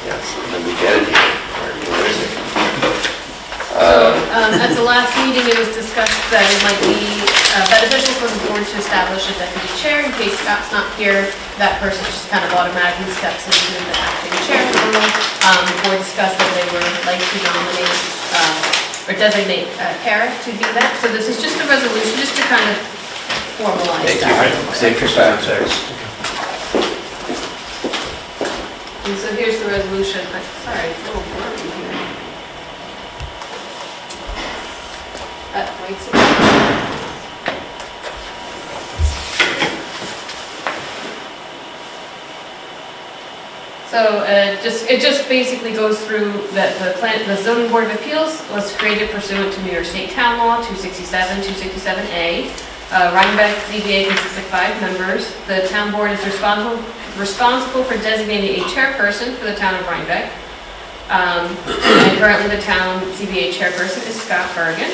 yes, let me get it here. Where is it? At the last meeting, it was discussed that it might be beneficial for the board to establish a deputy chair in case Scott's not here. That person just kind of automatically steps into the acting chair role. The board discussed that they would like to nominate or designate Kara to do that. So this is just a resolution, just to kind of formalize Thank that. you. Take your back. And so here's the resolution. Sorry, it's a little blurry here. Wait a second. So it just basically goes through that the zoning board of appeals was created pursuant to New York State Town Law 267, 267A. Rhinebeck ZBA consists of 5 members. The town board is responsible for designating a chairperson for the town of Rhinebeck. And currently the town ZBA chairperson is Scott Bergen.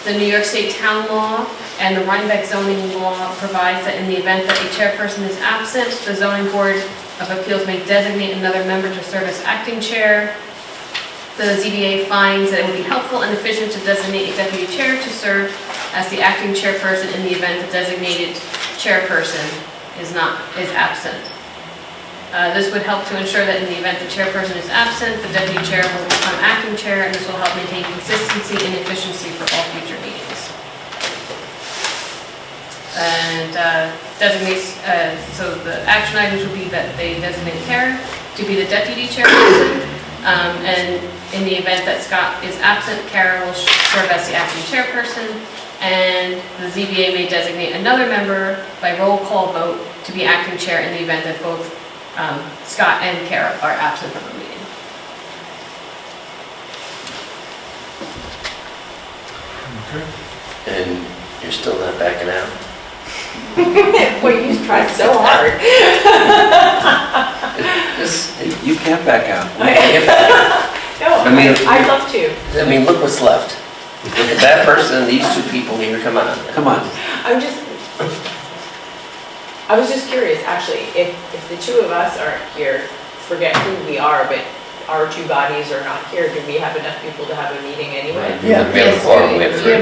The New York State Town Law and the Rhinebeck zoning law provides that in the event that a chairperson is absent, the zoning board of appeals may designate another member to serve as acting chair. The ZBA finds that it would be helpful and efficient to designate a deputy chair to serve as the acting chairperson in the event the designated chairperson is absent. This would help to ensure that in the event the chairperson is absent, the deputy chair will become acting chair, and this will help maintain consistency and efficiency for all future meetings. and designates, so the action items would be that they designate Kara to be the deputy chairperson, and in the event that Scott is absent, Kara will serve as the acting chairperson, and the ZBA may designate another member by roll call vote to be acting chair in the event that both Scott and Kara are absent from the meeting. And you're still not backing out? Boy, you tried so hard. You can't back out. No, I mean, I'd love to. I mean, look what's left. Look at that person and these two people here, come on. Come on. I was just curious, actually, if the two of us aren't here, forget who we are, but our two bodies are not here, do we have enough people to have a meeting anyway? Yeah, we have a quorum, we have three.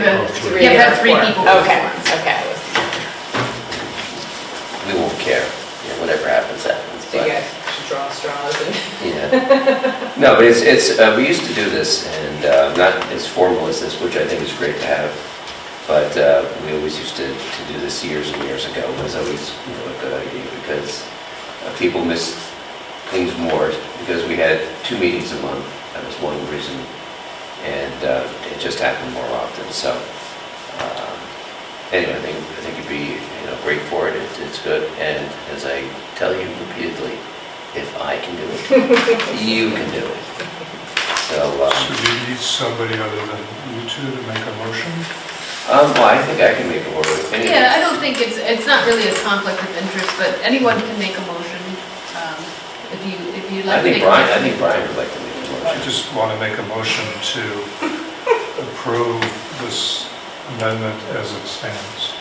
You have three people. Okay, okay. We won't care, yeah, whatever happens, happens. So you but- guys should draw straws and... Yeah. No, but we used to do this, and not as formal as this, which I think is great to have, but we always used to do this years and years ago. It was always, a good idea, because people miss things more, because we had 2 meetings a month. That was one reason, and it just happened more often, so anyway, I think you'd be, great for it. It's good, and as I tell you repeatedly, if I can do it, you can do it. So you need somebody other than you two to make a motion? well, I think I can make a word. Yeah, I don't think it's not really a conflict of interest, but anyone can make a motion, if you'd like to make a motion. I think Brian would like to make a I motion. just want to make a motion to approve this amendment as it stands.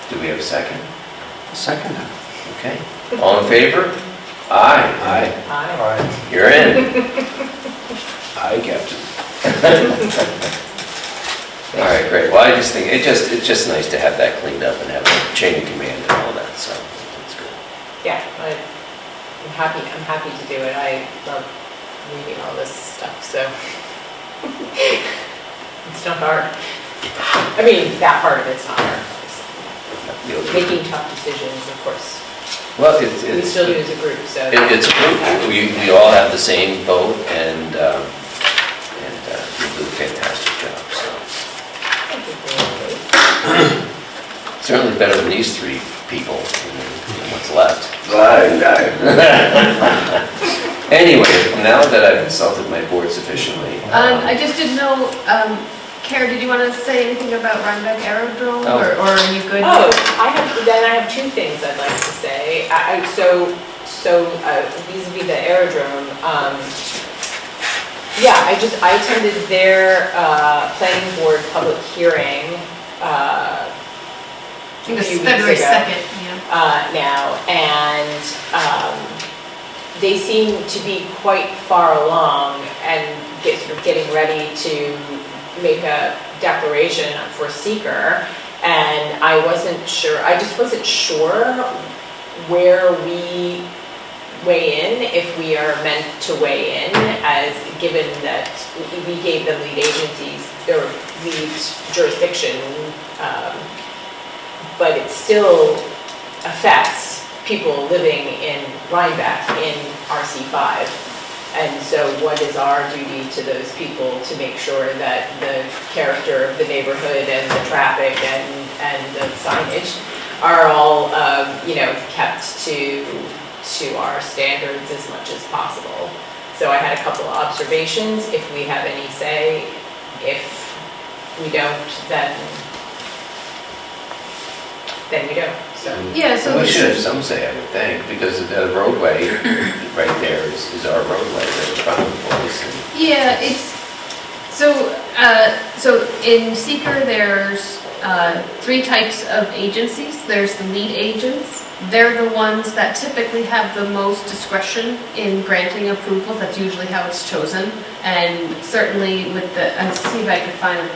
Do we have a second? Second. Okay. All in favor? Aye. Aye. Aye. You're in. Aye, Captain. All right, great. Well, I just think, it's just nice to have that cleaned up and have a chain of command and all that, so it's good. Yeah, I'm happy to do it. I love reading all this stuff, so it's not hard. I mean, that part of it's not hard, obviously. Making tough decisions, of course. Well, We it's still do as a group, so. it's a group. We all have the same vote, and you do a fantastic job, so. Thank you for your vote. Certainly better than these 3 people, and what's left. Anyway, now that I've insulted my board sufficiently. I just didn't know, Kara, did you want to say anything about Rhinebeck Aerodrome, Oh. or are you good? Oh, I have 2 things I'd like to say. So vis-a-vis the aerodrome, yeah, I attended their planning board public hearing I think a it's few weeks February ago. 2nd, yeah. Now, and they seem to be quite far along and getting ready to make a declaration for seeker, and I just wasn't sure where we weigh in, if we are meant to weigh in, as given that we gave them lead agencies, or lead jurisdiction, but it still affects people living in Rhinebeck in RC5. And so what is our duty to those people to make sure that the character of the neighborhood and the traffic and the signage are all, kept to our standards as much as possible. So I had a couple of observations. If we have any say, if we don't, then we don't. So. Yeah, so. We should have some say, I would think, because the roadway right there is our roadway, right in front of the place. Yeah, so in seeker, there's 3 types of agencies. There's the lead agents. They're the ones that typically have the most discretion in granting approval. That's usually how it's chosen. And certainly with let's see if I can find a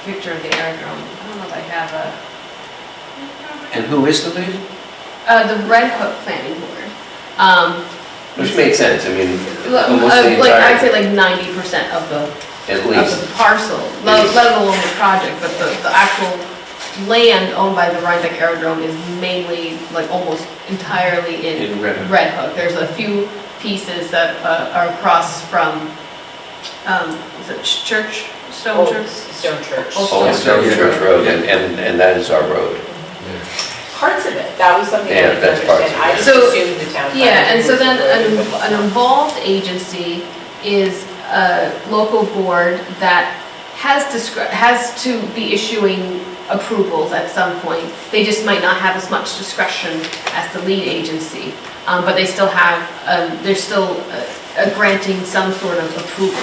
picture of the aerodrome. I don't know if I have a. And who is the lead? The Red Hook Planning Board. Which made sense, I mean, Like, almost the I'd say entire, like 90% of the At of least. the parcel, let alone the project, but the actual land owned by the Rhinebeck Aerodrome is mainly, like almost entirely in In Red Hook. Red Hook. There's a few pieces that are across from, is it Church, Stone Old Church? Stone Church. Old Old Stone Church Road, and that is our road. Parts of it, that was something I Yeah, didn't that's parts understand. I of it. just So, assumed the town. Yeah, and so planned then to do it, but it's an not. involved agency is a local board that has to be issuing approvals at some point. They just might not have as much discretion as the lead agency, but they still have, they're still granting some sort of approval.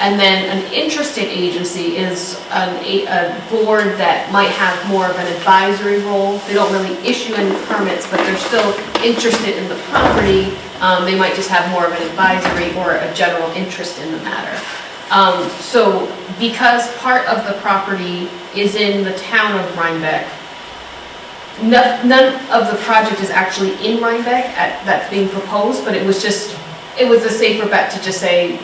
And then an interested agency is a board that might have more of an advisory role. They don't really issue any permits, but they're still interested in the property. They might just have more of an advisory or a general interest in the matter. So because part of the property is in the town of Rhinebeck, none of the project is actually in Rhinebeck that's being proposed, but it was a safer bet to just say,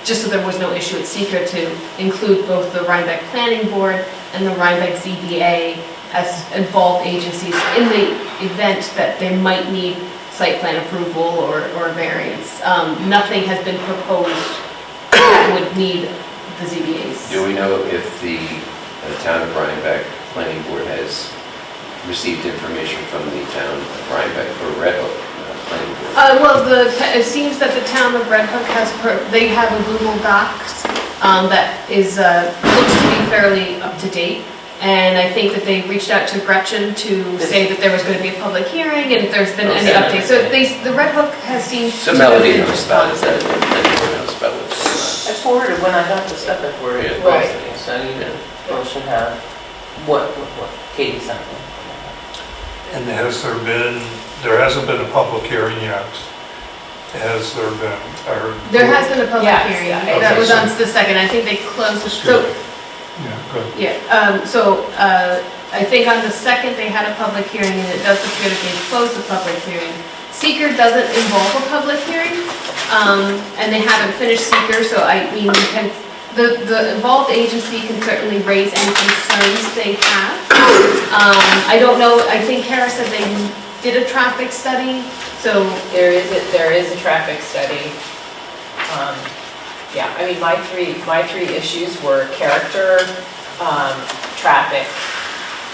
just so there was no issue at seeker, to include both the Rhinebeck Planning Board and the Rhinebeck ZBA as involved agencies in the event that they might need site plan approval or variance. Nothing has been proposed that would need the ZBA's. Do we know if the town of Rhinebeck Planning Board has received information from the town of Rhinebeck or Red Hook Planning Board? It seems that the town of Red Hook they have a Google Docs that looks to be fairly up to date. And I think that they reached out to Gretchen to say that there was going to be a public hearing and if there's been any Okay. updates. So the Red Hook has seemed So to Melody have knows about it, responded. that Planning Board knows about what's going I forwarded, when I got the stuff, I forwarded it, Yeah. both, so you both should have what Katie sent me. And there hasn't been a public hearing yet. Has there been, or? There has been a public Yes, hearing. yeah. That Okay, was so- on the second. I think they closed. Excuse So, me. Yeah, good. yeah, I think on the second they had a public hearing and it does appear that they closed the public hearing. Seeker doesn't involve a public hearing, and they haven't finished seeker, so the involved agency can certainly raise any concerns they have. I don't know, I think Kara said they did a traffic study, so. There is a traffic study. Yeah, I mean, my three issues were character, traffic,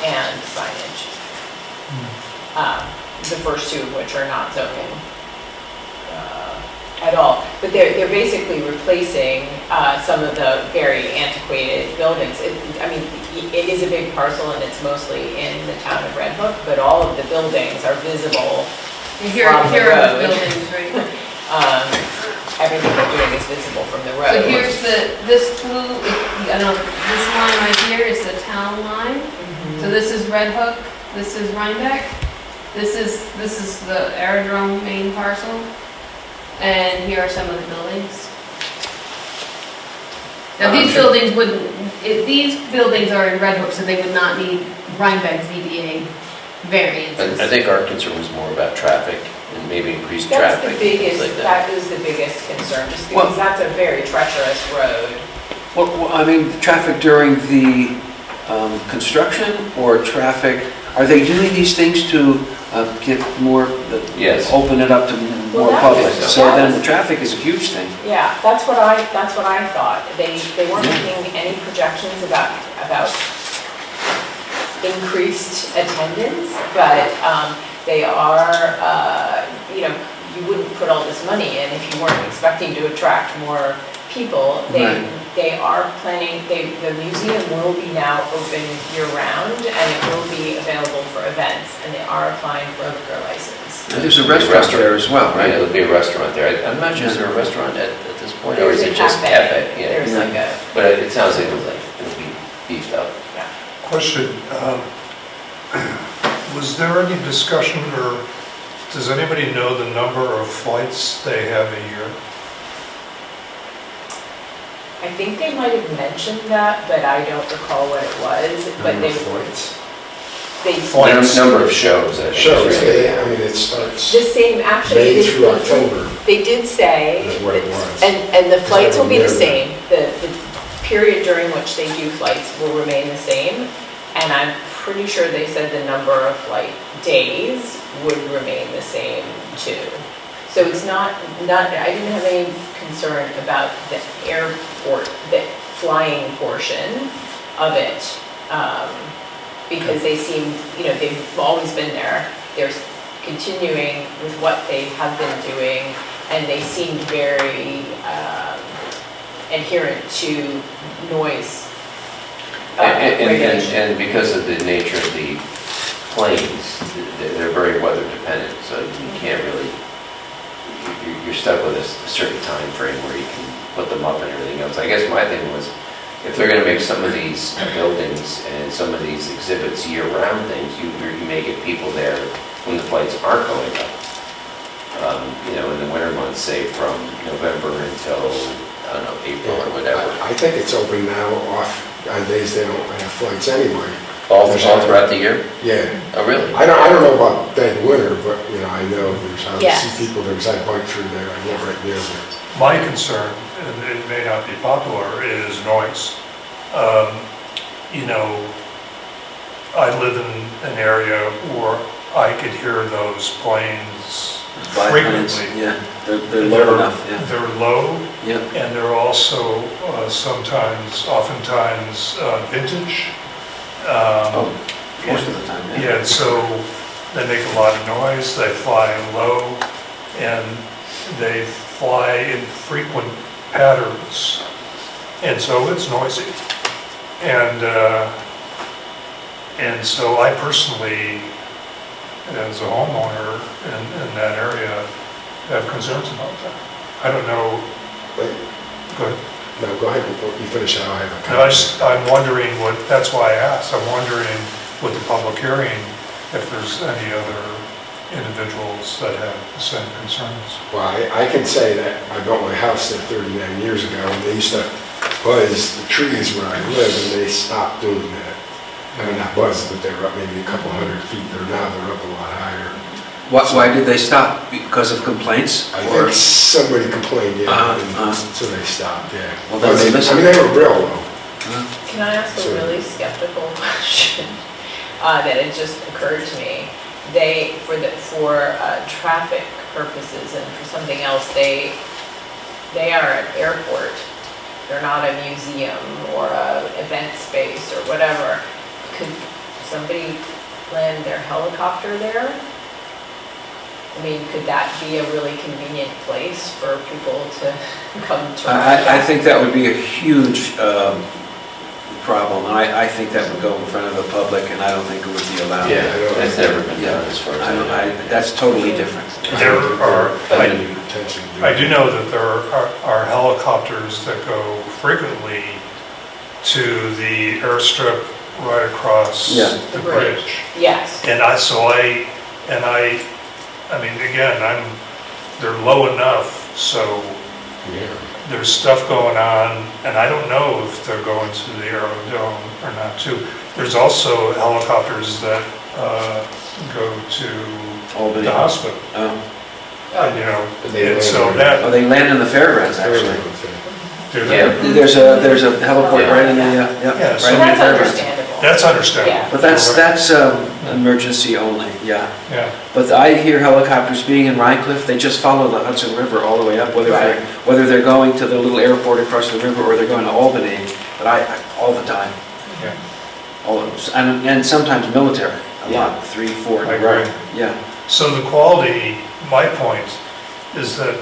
and signage. The first two of which are not zoning at all. But they're basically replacing some of the very antiquated buildings. It is a big parcel and it's mostly in the town of Red Hook, but all of the buildings are visible. Here From the are the road. buildings, right? Everything they're doing is visible from the road. So here's this blue, I don't know, this line right here is the town line. So this is Red Hook, this is Rhinebeck, this is the aerodrome main parcel, and here are some of the buildings. Now, these buildings these buildings are in Red Hook, so they would not need Rhinebeck ZBA variances. I think our concern was more about traffic and maybe increased That's traffic. the biggest, things like that. that is the biggest concern, just Well- because that's a very treacherous road. Well, I mean, traffic during the construction or traffic, are they doing these things to get more, Yes. open it up to Well, more that public? was- So that then was- the traffic is a huge thing. Yeah, that's what I thought. They weren't making any projections about increased attendance, but they are, you wouldn't put all this money in if you weren't expecting to attract more people. Right. They are planning, the museum will be now open year-round, and it will be available for events, and they are applying for a liquor license. And there's a restaurant there as well, Right, right? there'll be a restaurant there. I'm not sure, is there a restaurant at this point, or is There's it a just cafe? Yeah. There's like a, But it sounds like it'll be beefed up. Question, was there any discussion, or does anybody know the number of flights they have a year? I think they might have mentioned that, but I don't recall what it was, but Number they, of flights. they, Flights. Number of shows, I think. Shows, right? it starts the same, actually. May this- through October. They did say, Is what it was. and the flights will be the Is that a same. The period during which they do flights will remain the same, and I'm pretty sure they said the number of flight days would remain the same too. So it's not, I didn't have any concern about the airport, the flying portion of it, because they seem, they've always been there. They're continuing with what they have been doing, and they seemed very adherent to noise regulation. And because of the nature of the planes, they're very weather dependent, so you can't really, you're stuck with a certain time frame where you can put them up and everything else. I guess my thing was, if they're gonna make some of these buildings and some of these exhibits year-round things, you may get people there when the flights aren't going up. In the winter months, say from November until, I don't know, April or whatever. I think it's open now off on days they don't have flights anyway. All throughout the year? Yeah. Oh, really? I don't know about dead winter, but, I know I Yes. see people, I bike through there, I live right near there. My concern, and it may not be popular, is noise. I live in an area where I could hear those planes frequently. Yeah, they're low enough, yeah. They're low, Yeah. and they're also oftentimes vintage. Most of the time, yeah. Yeah, so they make a lot of noise, they fly low, and they fly in frequent patterns, and so it's noisy. And so I personally, as a homeowner in that area, have concerns about that. I don't know. Wait, Go ahead. no, go ahead, before you finish, I'll have a No, comment. I'm wondering that's why I asked, I'm wondering with the public hearing, if there's any other individuals that have the same concerns. Well, I can say that I built my house there 39 years ago, and they used to buzz the trees where I live, and they stopped doing that. I mean, not buzz, but they were up maybe a couple hundred feet, now they're up a lot higher. Why did they stop? Because of complaints? I Or- think somebody complained, yeah, Uh-huh. so they stopped, yeah. Well, then they I mean, they were real low. Can I ask a Sure. really skeptical question that had just occurred to me? For traffic purposes and for something else, they are an airport. They're not a museum or a event space or whatever. Could somebody land their helicopter there? I mean, could that be a really convenient place for people to come to? I think that would be a huge problem, and I think that would go in front of the public, and I don't think it would be allowed. Yeah, that's never been done as far as I know. That's totally different. There are, Intention to do I do know that there are helicopters that go frequently to the airstrip right across Yeah. the bridge. Yes. And I mean, again, they're low enough, so Yeah. there's stuff going on, and I don't know if they're going to the Aerodome or not too. There's also helicopters that go to Albany. the hospital, Oh. and so that, Oh, they land in the fairgrounds, actually. do Yeah. that. There's a heliport right in the, Yeah, right so in the That's fairgrounds. understandable. That's understandable. Yeah. But that's emergency only, yeah. Yeah, But I hear helicopters being in Rhine Cliff, they just follow the Hudson River all the way up, Right. whether they're going to the little airport across the river or they're going to Albany, but all the time. yeah. And sometimes military, a lot, 3, 4 in I a row. agree. Yeah. So the quality, my point is that,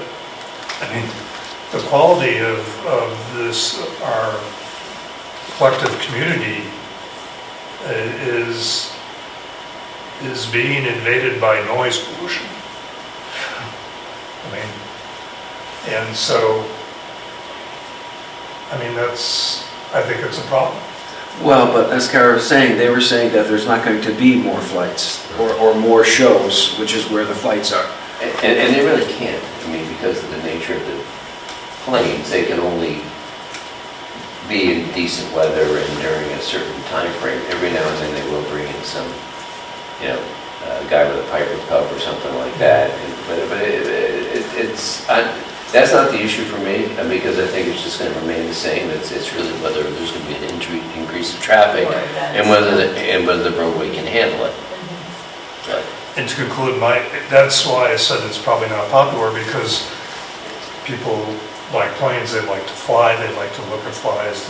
I mean, the quality of this, our collective community is being invaded by noise pollution. I mean, and so, I mean, I think it's a problem. Well, but as Kara was saying, they were saying that there's not going to be more flights or more shows, which is where the flights are. And they really can't, I mean, because of the nature of the planes, they can only be in decent weather and during a certain time frame. Every now and then they will bring in some, guy with a Piper Cub or something like that. But That's not the issue for me, because I think it's just going to remain the same. It's really whether there's going to be an increase of traffic Or events. and whether the roadway can handle it. But And to conclude, that's why I said it's probably not popular, because people like planes, they like to fly, they like to look at flies,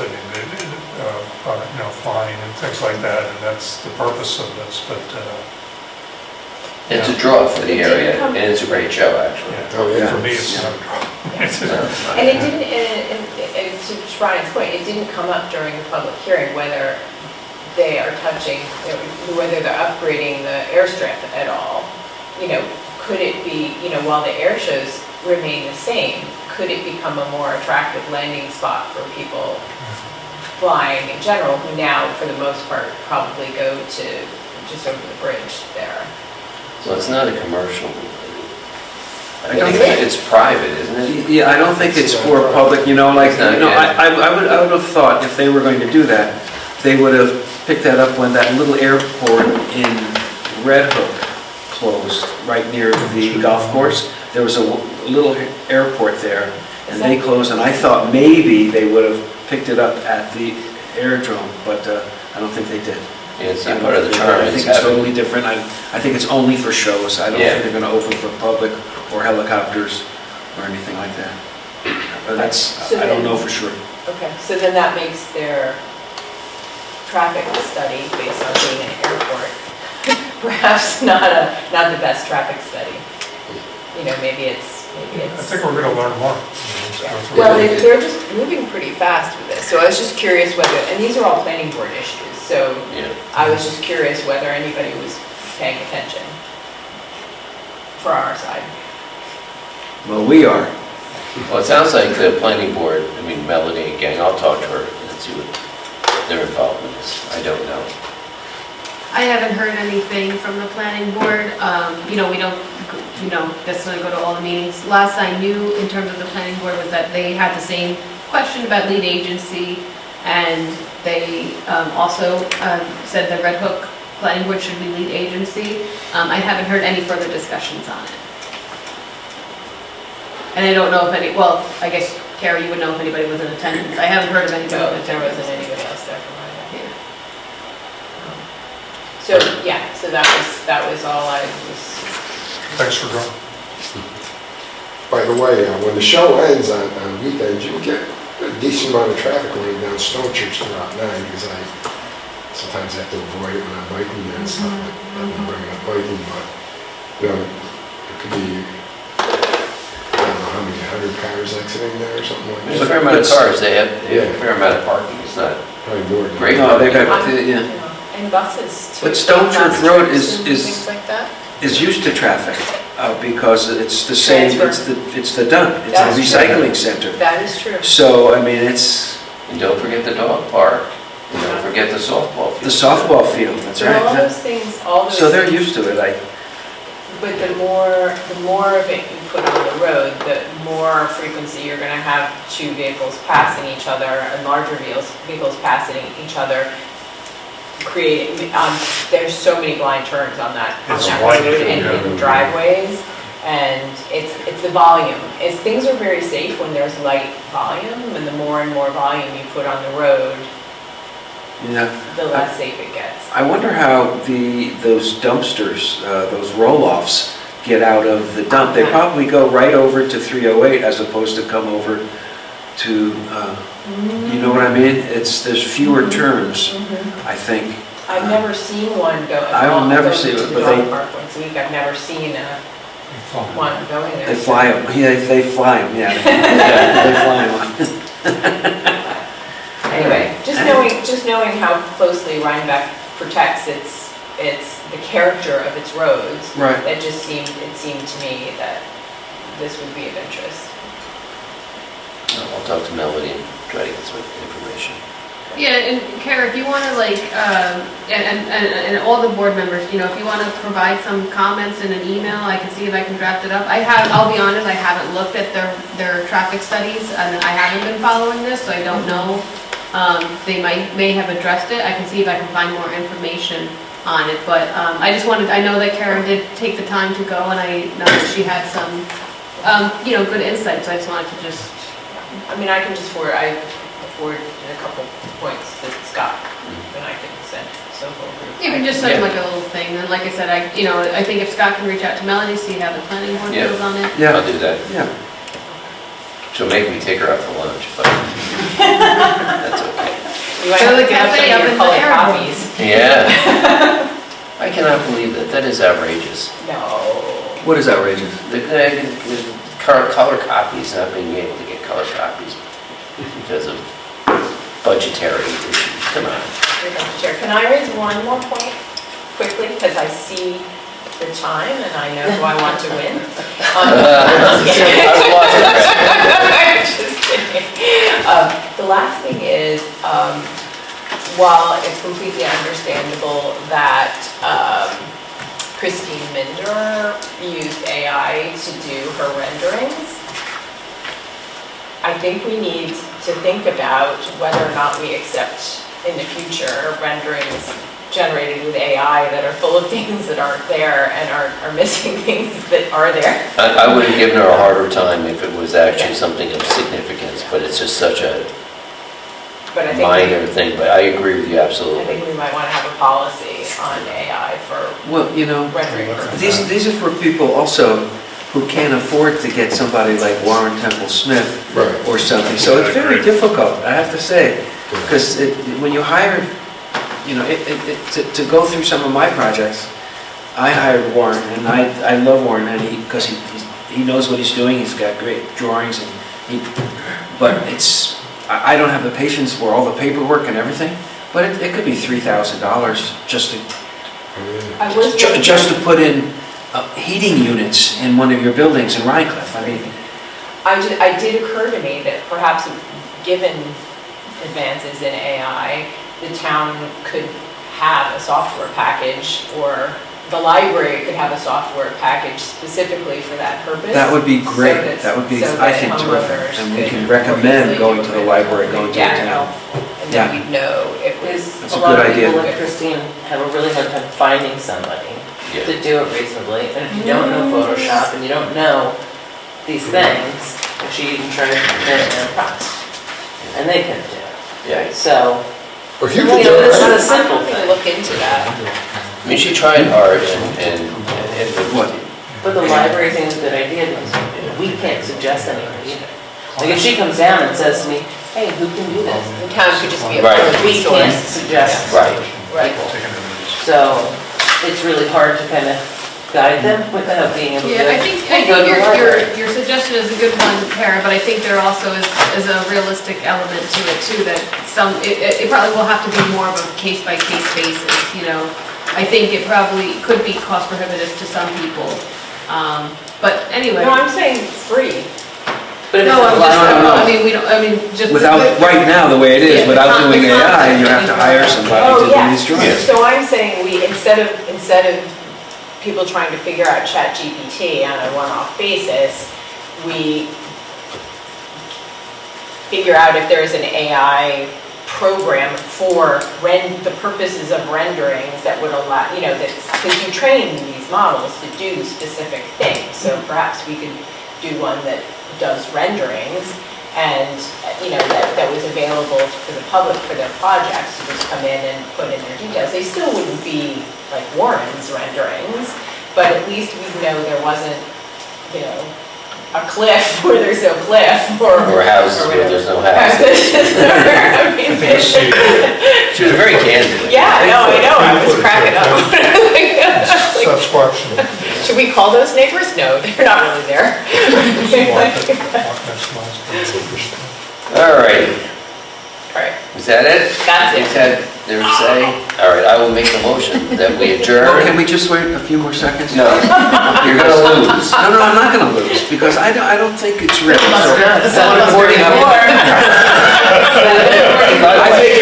flying and things like that, and that's the purpose of this, but, it's a draw for the It didn't area, come- and it's a great show, actually. Oh, yeah. for me, it's not a draw. And it didn't, and to Brian's point, it didn't come up during the public hearing whether they are touching, whether they're upgrading the airstrip at all. Could it be, while the air shows remain the same, could it become a more attractive landing spot for people flying in general, who now, for the most part, probably go to just over the bridge there? So it's not a commercial. I don't think it's private, isn't it? Yeah, I don't think it's for public, like, It's not, I would have thought if they were going to do that, they would have picked that up when that little airport in Red Hook closed, right near the golf course. There was a little airport there, and they closed, and I thought maybe they would have picked it up at the aerodrome, but I don't think they did. Yeah, it's not part of the charm. I think it's totally different. I think it's only for shows. I don't Yeah. think they're going to open for public or helicopters or anything like that. But I don't know for sure. Okay, so then that makes their traffic study based on being an airport perhaps not the best traffic study. Maybe it's. I think we're gonna learn more. Well, they're just moving pretty fast with this, so I was just curious whether, and these are all planning board issues, so Yeah. I was just curious whether anybody was paying attention for our side. Well, we are. Well, it sounds like the planning board, Melanie and gang, I'll talk to her and see what their involvement is. I don't know. I haven't heard anything from the planning board. We don't, necessarily go to all the meetings. Last I knew in terms of the planning board was that they had the same question about lead agency, and they also said the Red Hook planning board should be lead agency. I haven't heard any further discussions on it. And I don't know if I guess, Carrie, you would know if anybody was in attendance. I haven't heard of anybody. No, in there attendance. wasn't anybody else there from my Yeah. So that was all I was. Thanks for going. By the way, when the show ends on weekends, you get a decent amount of traffic going down Stone Church throughout 9, because I sometimes have to avoid it when I'm biking there and stuff like that. I'm bringing up biking, but, it could be, I don't know how many, 100 cars exiting there or something like There's a that. fair amount of cars, they have a fair amount of parking, it's not Probably more than great. No, they got, Yeah, and buses too. But Stone Church Bus Road trips and is- things like that. is used to traffic because it's the same, Transfer. it's the dump. It's a That's true. recycling center. That is true. So, it's And don't forget the dog park, and don't forget the softball field. the softball field, that's So all right. those things, So they're used to it. but the more of it you put on the road, the more frequency you're gonna have two vehicles passing each other, and larger vehicles passing each other, there's so many blind turns on that It's road wide, and yeah. in driveways, and it's the volume. Things are very safe when there's light volume, and the more and more volume you put on the road, Yeah. the less safe it gets. I wonder how those dumpsters, those roll-offs get out of the dump. They probably go right over to 308 as opposed to come over to, you know what I mean? There's fewer turns, I think. I've never seen one go. I've never seen it, but I've they- gone to the dog park once a week, I've never seen one going there. They fly them, they fly them, yeah. They fly them. Anyway, just knowing how closely Rhinebeck protects the character of its roads, Right. it seemed to me that this would be of interest. I'll talk to Melody and try to get some information. Yeah, and Kara, if you want to and all the board members, if you want to provide some comments in an email, I can see if I can draft it up. I'll be honest, I haven't looked at their traffic studies, and I haven't been following this, so I don't know. They may have addressed it. I can see if I can find more information on it, but I know that Kara did take the time to go, and I know that she had some good insights, I just wanted to just, I mean, I can just forward a couple points to Scott, and I can send so forth. you can just send like a little thing, and like I said, I think if Scott can reach out to Melanie, see how the planning board Yeah. feels on it. I'll do that. Yeah. She'll make me take her out for lunch, but that's okay. You might Go have to to the get cafe some up of in your the colored airport. copies. Yeah. I cannot believe that. That is outrageous. No. What is outrageous? The color copies, not being able to get color copies because of budgetary issues. Come on. Here comes the chair. Can I raise one more point quickly? Because I see the time and I know who I want to win. I was watching that. Just kidding. The last thing is, while it's completely understandable that Christine Minder used AI to do her renderings, I think we need to think about whether or not we accept in the future renderings generated with AI that are full of things that aren't there and are missing things that are there. I would have given her a harder time if it was actually something of significance, but it's just such a But I think minor thing, but I agree with you I absolutely. think we might want to have a policy on AI for Well, rendering purposes. these are for people also who can't afford to get somebody like Warren Temple Smith Right. or something. So it's very difficult, I have to say, because when you hire, to go through some of my projects, I hired Warren, and I love Warren, and because he knows what he's doing, he's got great drawings, but I don't have the patience for all the paperwork and everything, but it could be $3,000 just to put in heating units in one of your buildings in Rhinecliff. I mean, I did occur to me that perhaps given advances in AI, the town could have a software package, or the library could have a software package specifically for that purpose. that would be great. So That would be, so I that think, terrific. homeowners And we could can more recommend easily going do to the it. library, going to the Yeah, town. and Yeah. then we'd know it was. That's A a lot good of idea. people like Christine have a really hard time finding somebody Yeah. to do it reasonably. And if you don't know Photoshop and you don't know these things, she even tried to put it in a press. And they couldn't do it. Yeah. So, Or you you could know, do it's it. not a I'm simple going to thing. look into that. I mean, she tried hard and What? But the library thing is a good idea because we can't suggest anything either. Like if she comes down and says to me, hey, who can do this? The town could just be a Right. public We can't resource. suggest Right. Right. people. So it's really hard to kind of guide them without being able to. Yeah, I think "Hey, go to the library." your suggestion is a good one, Kara, but I think there also is a realistic element to it too, that it probably will have to be more of a case-by-case basis, I think it probably could be cost prohibitive to some people, but anyway. No, I'm saying free. But if it's No, a I'm lot- just, just. Without, right now, the way it is, Yeah, without the doing concept AI, you have is to wrong. hire somebody Oh, to do yeah. these drawings. So I'm saying instead of people trying to figure out ChatGPT on a one-off basis, we figure out if there's an AI program for the purposes of renderings that would allow, because you train these models to do specific things. So perhaps we could do one that does renderings and, that was available for the public for their projects to just come in and put in their details. They still wouldn't be like Warren's renderings, but at least we know there wasn't, a cliff where there's no cliff or houses where there's no houses. I mean, She was very candid. yeah, no, I know, I was cracking up. Sasquatch. Should we call those neighbors? No, they're not really there. All right, All right, is that it? That's it. Is that their say? All right, I will make the motion that we Well, adjourn. can we just wait a few more seconds? No, you're gonna lose. No, I'm not gonna lose, because I don't think it's real. Must So- not, I'm 7:44.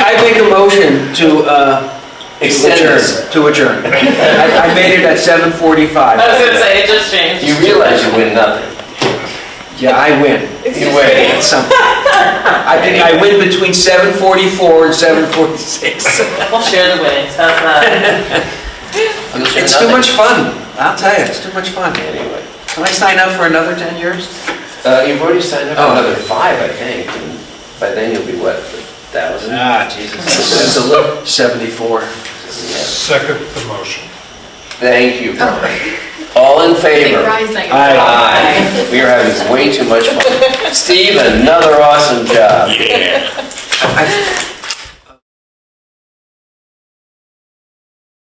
I make a motion to Extend this. adjourn. I made it at 7:45. I was gonna say, it just changed. You realize you win nothing. Yeah, I win. You win. That's something. I think I win between 7:44 and 7:46. We'll share the winnings, how's that? You'll share It's too nothing. much fun. I'll tell you, it's too much fun. Anyway. Can I sign up for another 10 years? You've already signed up for Oh. another 5, I think, and by then you'll be what, 1,000? Jesus. That's a little, 74. Second the motion. Thank you, Brian. All in I think favor? Brian's not your. Aye. We are having way too much fun. Steve, another awesome job. I